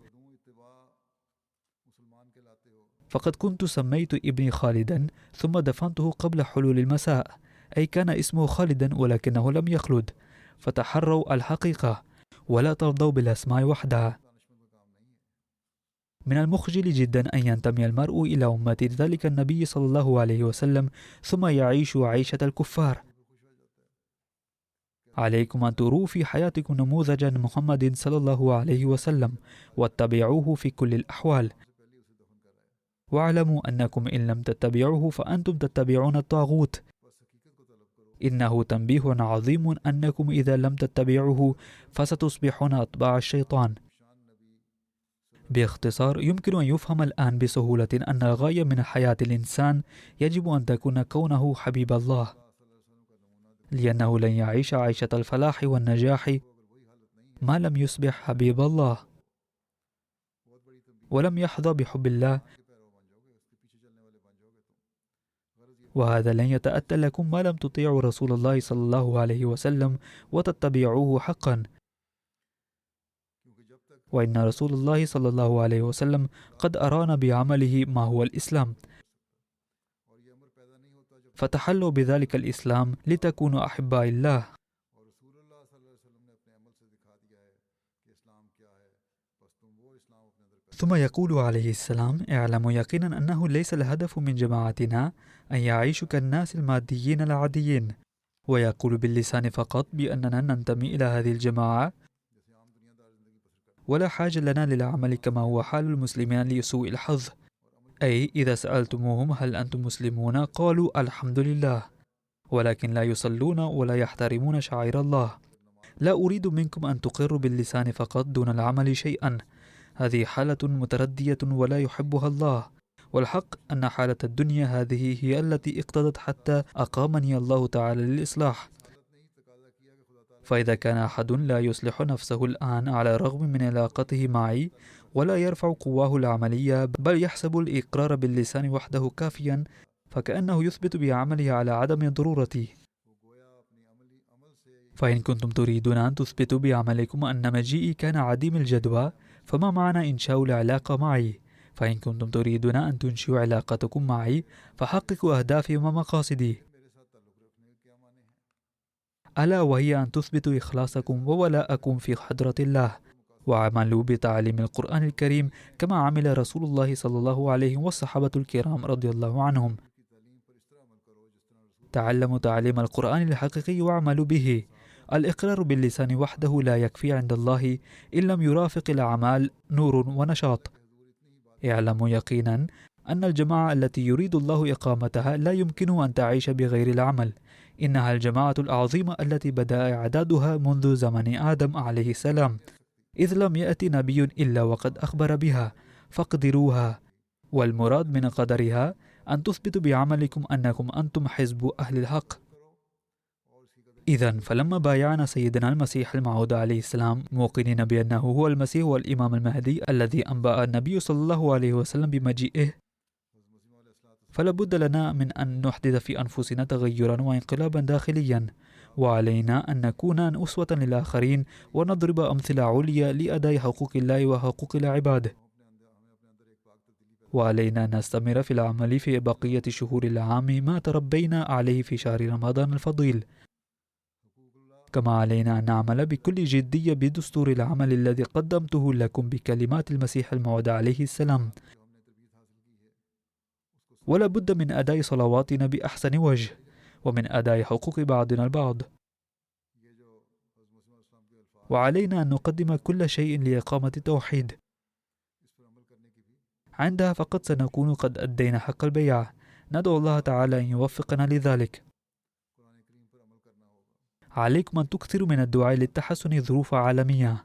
B: فقد كنت سميت ابني خالدا ثم دفنته قبل حلول المساء، أي كان اسمه خالدا ولكنه لم يخلد. فتحروا الحقيقة ولا ترضوا بالأسماء وحدها. من المخجل جدا أن ينتمي المرء إلى أمة ذلك النبي صلى الله عليه وسلم ثم يعيش عيشة الكفار. عليكم أن تروا في حياتكم نموذجا محمد صلى الله عليه وسلم، واتبعوه في كل الأحوال، واعلموا أنكم إن لم تتبعوه فأنتم تتبعون الطاغوت. إنه تنبيه عظيم أنكم إذا لم تتبعوه فستصبحون أتباع الشيطان. باختصار، يمكن أن يفهم الآن بسهولة أن الغاية من حياة الإنسان يجب أن تكون كونه حبيب الله، لأنه لن يعيش عيشة الفلاح والنجاح ما لم يصبح حبيب الله، ولم يحظى بحب الله، وهذا لن يتأتى لكم ما لم تطيعوا رسول الله صلى الله عليه وسلم وتتبعوه حقا. وإن رسول الله صلى الله عليه وسلم قد أرانا بعمله ما هو الإسلام، فتحلوا بذلك الإسلام لتكونوا أحباء الله. ثم يقول عليه السلام: اعلموا يقينا أنه ليس الهدف من جماعتنا أن يعيشوا كالناس الماديين العاديين. ويقول باللسان فقط بأننا ننتمي إلى هذه الجماعة، ولا حاجة لنا للعمل كما هو حال المسلمين لسوء الحظ، أي إذا سألتموهم هل أنتم مسلمون قالوا الحمد لله، ولكن لا يصلون ولا يحترمون شعائر الله. لا أريد منكم أن تقروا باللسان فقط دون العمل شيئا، هذه حالة متردية ولا يحبها الله. والحق أن حالة الدنيا هذه هي التي اقتضت حتى أقامني الله تعالى للإصلاح. فإذا كان أحد لا يصلح نفسه الآن على الرغم من علاقته معي ولا يرفع قواه العملية، بل يحسب الإقرار باللسان وحده كافيا، فكأنه يثبت بعمله على عدم ضرورتي. فإن كنتم تريدون أن تثبتوا بعملكم أن مجيئي كان عديم الجدوى، فما معنى إنشاء العلاقة معي؟ فإن كنتم تريدون أن تنشئوا علاقتكم معي فحققوا أهدافي ومقاصدي، ألا وهي أن تثبتوا إخلاصكم وولاءكم في حضرة الله، وعملوا بتعليم القرآن الكريم كما عمل رسول الله صلى الله عليه والصحابة الكرام رضي الله عنهم. تعلموا تعليم القرآن الحقيقي واعملوا به. الإقرار باللسان وحده لا يكفي عند الله إن لم يرافق الأعمال نور ونشاط. اعلموا يقينا أن الجماعة التي يريد الله إقامتها لا يمكن أن تعيش بغير العمل. إنها الجماعة العظيمة التي بدأ إعدادها منذ زمن آدم عليه السلام، إذ لم يأتي نبي إلا وقد أخبر بها، فاقدروها. والمراد من قدرها أن تثبتوا بعملكم أنكم أنتم حزب أهل الحق. إذن فلما بايعنا سيدنا المسيح الموعود عليه السلام موقنين بأنه هو المسيح والإمام المهدي الذي أنبأ النبي صلى الله عليه وسلم بمجيئه، فلابد لنا من أن نحدث في أنفسنا تغيرا وانقلابا داخليا، وعلينا أن نكون أسوة للآخرين ونضرب أمثلة عليا لأداء حقوق الله وحقوق العباد. وعلينا أن نستمر في العمل في بقية شهور العام ما تربينا عليه في شهر رمضان الفضيل، كما علينا أن نعمل بكل جدية بدستور العمل الذي قدمته لكم بكلمات المسيح الموعود عليه السلام. ولا بد من أداء صلواتنا بأحسن وجه، ومن أداء حقوق بعضنا البعض، وعلينا أن نقدم كل شيء لإقامة التوحيد. عندها فقط سنكون قد أدينا حق البيعة. ندعو الله تعالى أن يوفقنا لذلك. عليكم أن تكثروا من الدعاء لتحسن ظروف عالمية،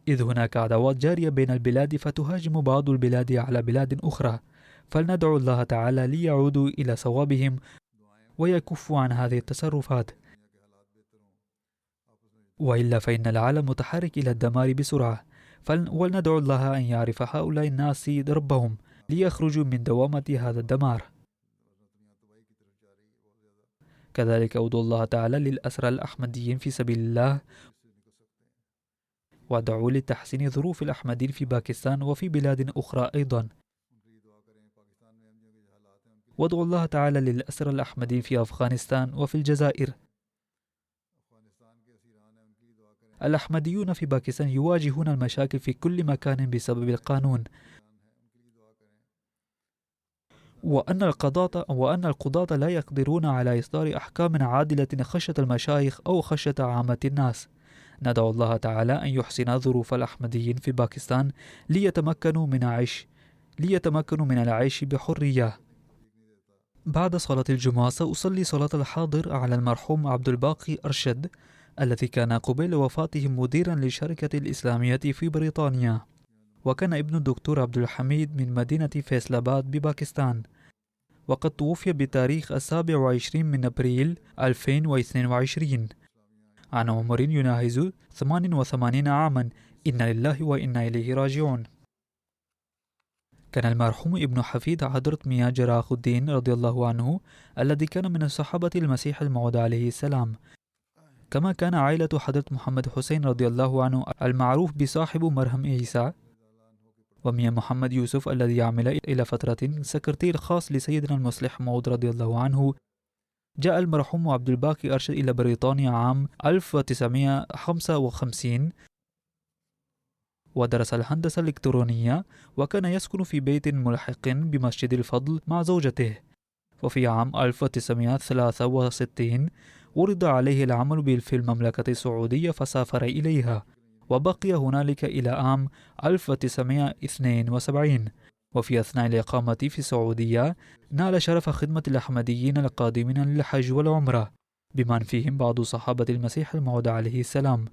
B: إذ هناك عداوات جارية بين البلاد فتهاجم بعض البلاد على بلاد أخرى، فلندعو الله تعالى ليعودوا إلى صوابهم ويكفوا عن هذه التصرفات، وإلا فإن العالم متحرك إلى الدمار بسرعة. ولندعو الله أن يعرف هؤلاء الناس ربهم ليخرجوا من دوامة هذا الدمار. كذلك أدعو الله تعالى للأسرى الأحمديين في سبيل الله، وادعوا لتحسين ظروف الأحمديين في باكستان وفي بلاد أخرى أيضا. وادعوا الله تعالى للأسرى الأحمديين في أفغانستان وفي الجزائر. الأحمديون في باكستان يواجهون المشاكل في كل مكان بسبب القانون، وأن القضاة لا يقدرون على إصدار أحكام عادلة خشية المشايخ أو خشية عامة الناس. ندعو الله تعالى أن يحسن ظروف الأحمديين في باكستان ليتمكنوا من العيش بحرية. بعد صلاة الجمعة سأصلي صلاة الحاضر على المرحوم عبد الباقي أرشد الذي كان قبيل وفاته مديرا للشركة الإسلامية في بريطانيا، وكان ابن الدكتور عبد الحميد من مدينة فيصلاباد بباكستان، وقد توفي بتاريخ 27 من أبريل 2022 عن عمر يناهز 88 عاما. إنا لله وإنا إليه راجعون. كان المرحوم ابن حفيد حضرة مياه جراخ الدين رضي الله عنه الذي كان من الصحابة المسيح الموعود عليه السلام، كما كان عائلة حضرة محمد حسين رضي الله عنه المعروف بصاحب مرهم عيسى، ومياه محمد يوسف الذي يعمل إلى فترة سكرتير خاص لسيدنا المصلح موعود رضي الله عنه. جاء المرحوم عبد الباقي أرشد إلى بريطانيا عام 1955 ودرس الهندسة الإلكترونية، وكان يسكن في بيت ملحق بمسجد الفضل مع زوجته. وفي عام 1963 ورد عليه العمل في المملكة السعودية فسافر إليها، وبقي هنالك إلى عام 1972. وفي أثناء الإقامة في السعودية نال شرف خدمة الأحمديين القادمين للحج والعمرة، بمن فيهم بعض صحابة المسيح الموعود عليه السلام.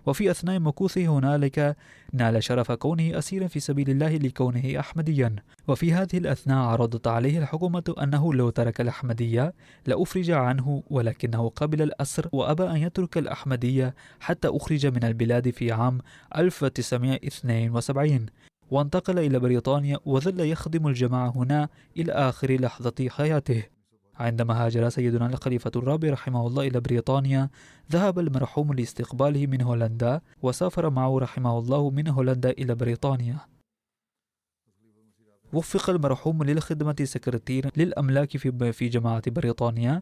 B: وفي أثناء مكوثه هنالك نال شرف كونه أسيرا في سبيل الله لكونه أحمديا. وفي هذه الأثناء عرضت عليه الحكومة أنه لو ترك الأحمدية لأفرج عنه، ولكنه قبل الأسر وأبى أن يترك الأحمدية حتى أخرج من البلاد في عام 1972، وانتقل إلى بريطانيا وظل يخدم الجماعة هنا إلى آخر لحظة حياته. عندما هاجر سيدنا الخليفة الرابع رحمه الله إلى بريطانيا، ذهب المرحوم لاستقباله من هولندا، وسافر معه رحمه الله من هولندا إلى بريطانيا. وفق المرحوم للخدمة سكرتير للأملاك في جماعة بريطانيا،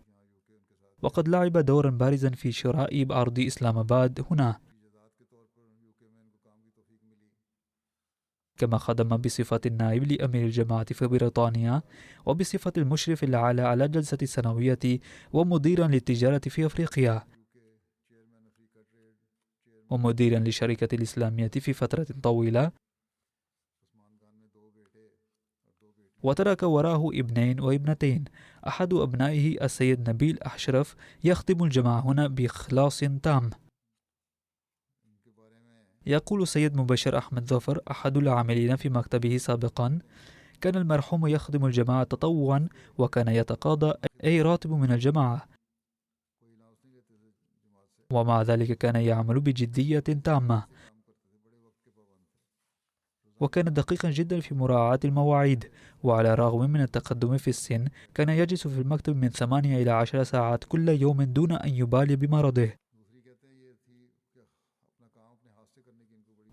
B: وقد لعب دورا بارزا في شراء أرض إسلام آباد هنا، كما خدم بصفة النائب لأمير الجماعة في بريطانيا، وبصفة المشرف الأعلى على الجلسة السنوية، ومديرا للتجارة في أفريقيا، ومديرا للشركة الإسلامية في فترة طويلة. وترك وراءه ابنين وابنتين، أحد أبنائه السيد نبيل أشرف يخدم الجماعة هنا بإخلاص تام. يقول السيد مبشر أحمد ظفر أحد العاملين في مكتبه سابقا: كان المرحوم يخدم الجماعة تطوعا، وكان يتقاضى أي راتب من الجماعة، ومع ذلك كان يعمل بجدية تامة، وكان دقيقا جدا في مراعاة المواعيد. وعلى الرغم من التقدم في السن كان يجلس في المكتب من 8 إلى 10 ساعات كل يوم دون أن يبالي بمرضه.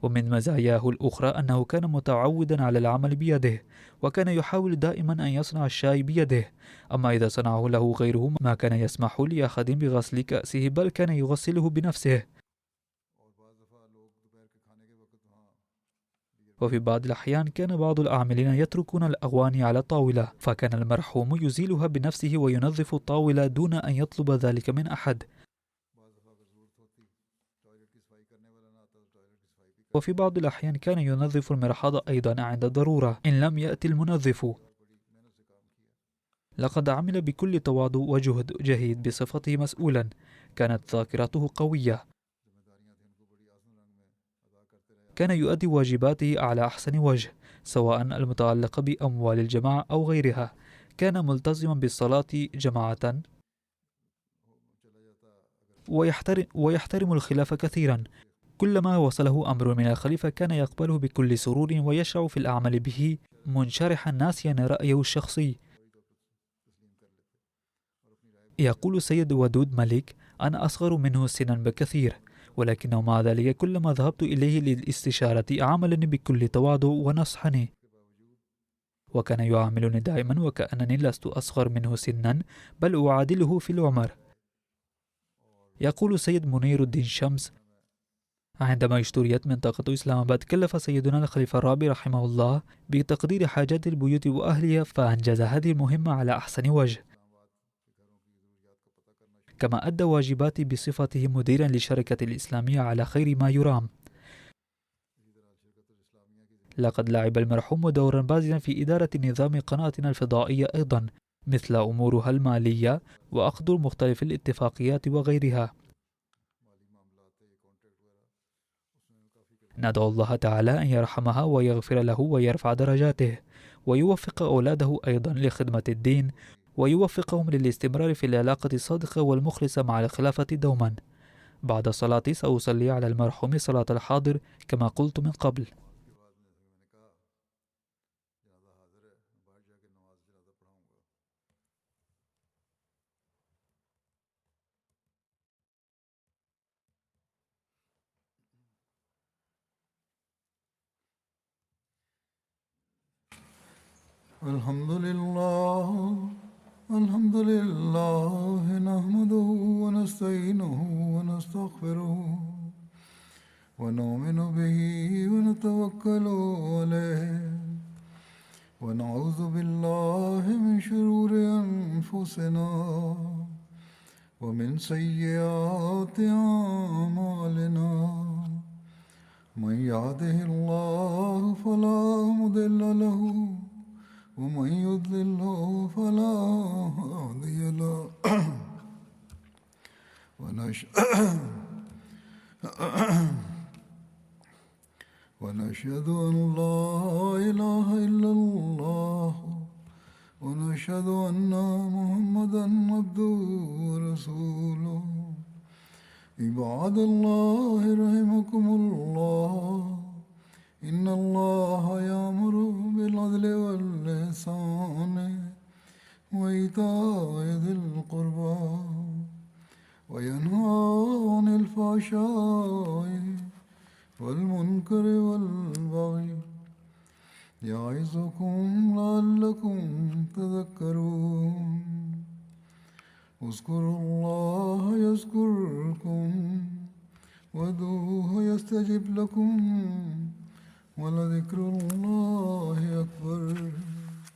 B: ومن مزاياه الأخرى أنه كان متعودا على العمل بيده، وكان يحاول دائما أن يصنع الشاي بيده، أما إذا صنعه له غيره ما كان يسمح لأحد بغسل كأسه، بل كان يغسله بنفسه. وفي بعض الأحيان كان بعض العاملين يتركون الأغواني على الطاولة، فكان المرحوم يزيلها بنفسه وينظف الطاولة دون أن يطلب ذلك من أحد. وفي بعض الأحيان كان ينظف المرحاض أيضا عند الضرورة إن لم يأتي المنظف. لقد عمل بكل تواضع وجهد جهيد بصفته مسؤولا، كانت ذاكرته قوية، كان يؤدي واجباته على أحسن وجه، سواء المتعلقة بأموال الجماعة أو غيرها. كان ملتزما بالصلاة جماعة، ويحترم الخلاف كثيرا. كلما وصله أمر من الخليفة كان يقبله بكل سرور ويشرع في الأعمال به، منشرحا ناسيا رأيه الشخصي. يقول السيد ودود ملك: أنا أصغر منه سنا بكثير، ولكنه مع ذلك كلما ذهبت إليه للاستشارة عاملني بكل تواضع ونصحني، وكان يعاملني دائما وكأنني لست أصغر منه سنا، بل أعادله في العمر. يقول السيد منير الدين شمس: عندما اشتريت منطقة إسلام آباد كلف سيدنا الخليفة الرابع رحمه الله بتقدير حاجات البيوت وأهلها، فأنجز هذه المهمة على أحسن وجه، كما أدى واجباتي بصفته مديرا للشركة الإسلامية على خير ما يرام. لقد لعب المرحوم دورا بارزا في إدارة نظام قناتنا الفضائية أيضا، مثل أمورها المالية وعقد مختلف الاتفاقيات وغيرها. ندعو الله تعالى أن يرحمها ويغفر له ويرفع درجاته، ويوفق أولاده أيضا لخدمة الدين، ويوفقهم للاستمرار في العلاقة الصادقة والمخلصة مع الخلافة دوما. بعد الصلاة سأصلي على المرحوم صلاة الحاضر كما قلت من قبل.
A: الحمد لله نحمده ونستعينه ونستغفره ونؤمن به ونتوكل عليه ونعوذ بالله من شرور أنفسنا ومن سيئات أعمالنا من يهده الله فلا مضل له ومن يضلل فلا هادي له ونشهد أن لا إله إلا الله ونشهد أن محمدا عبده ورسوله عباد الله رحمكم الله إن الله يأمر بالعدل والإحسان وإيتاء ذي القربى وينهى عن الفحشاء والمنكر والبغي يعظكم لعلكم تذكرون اذكروا الله يذكركم وادعوه يستجب لكم ولذكر الله أكبر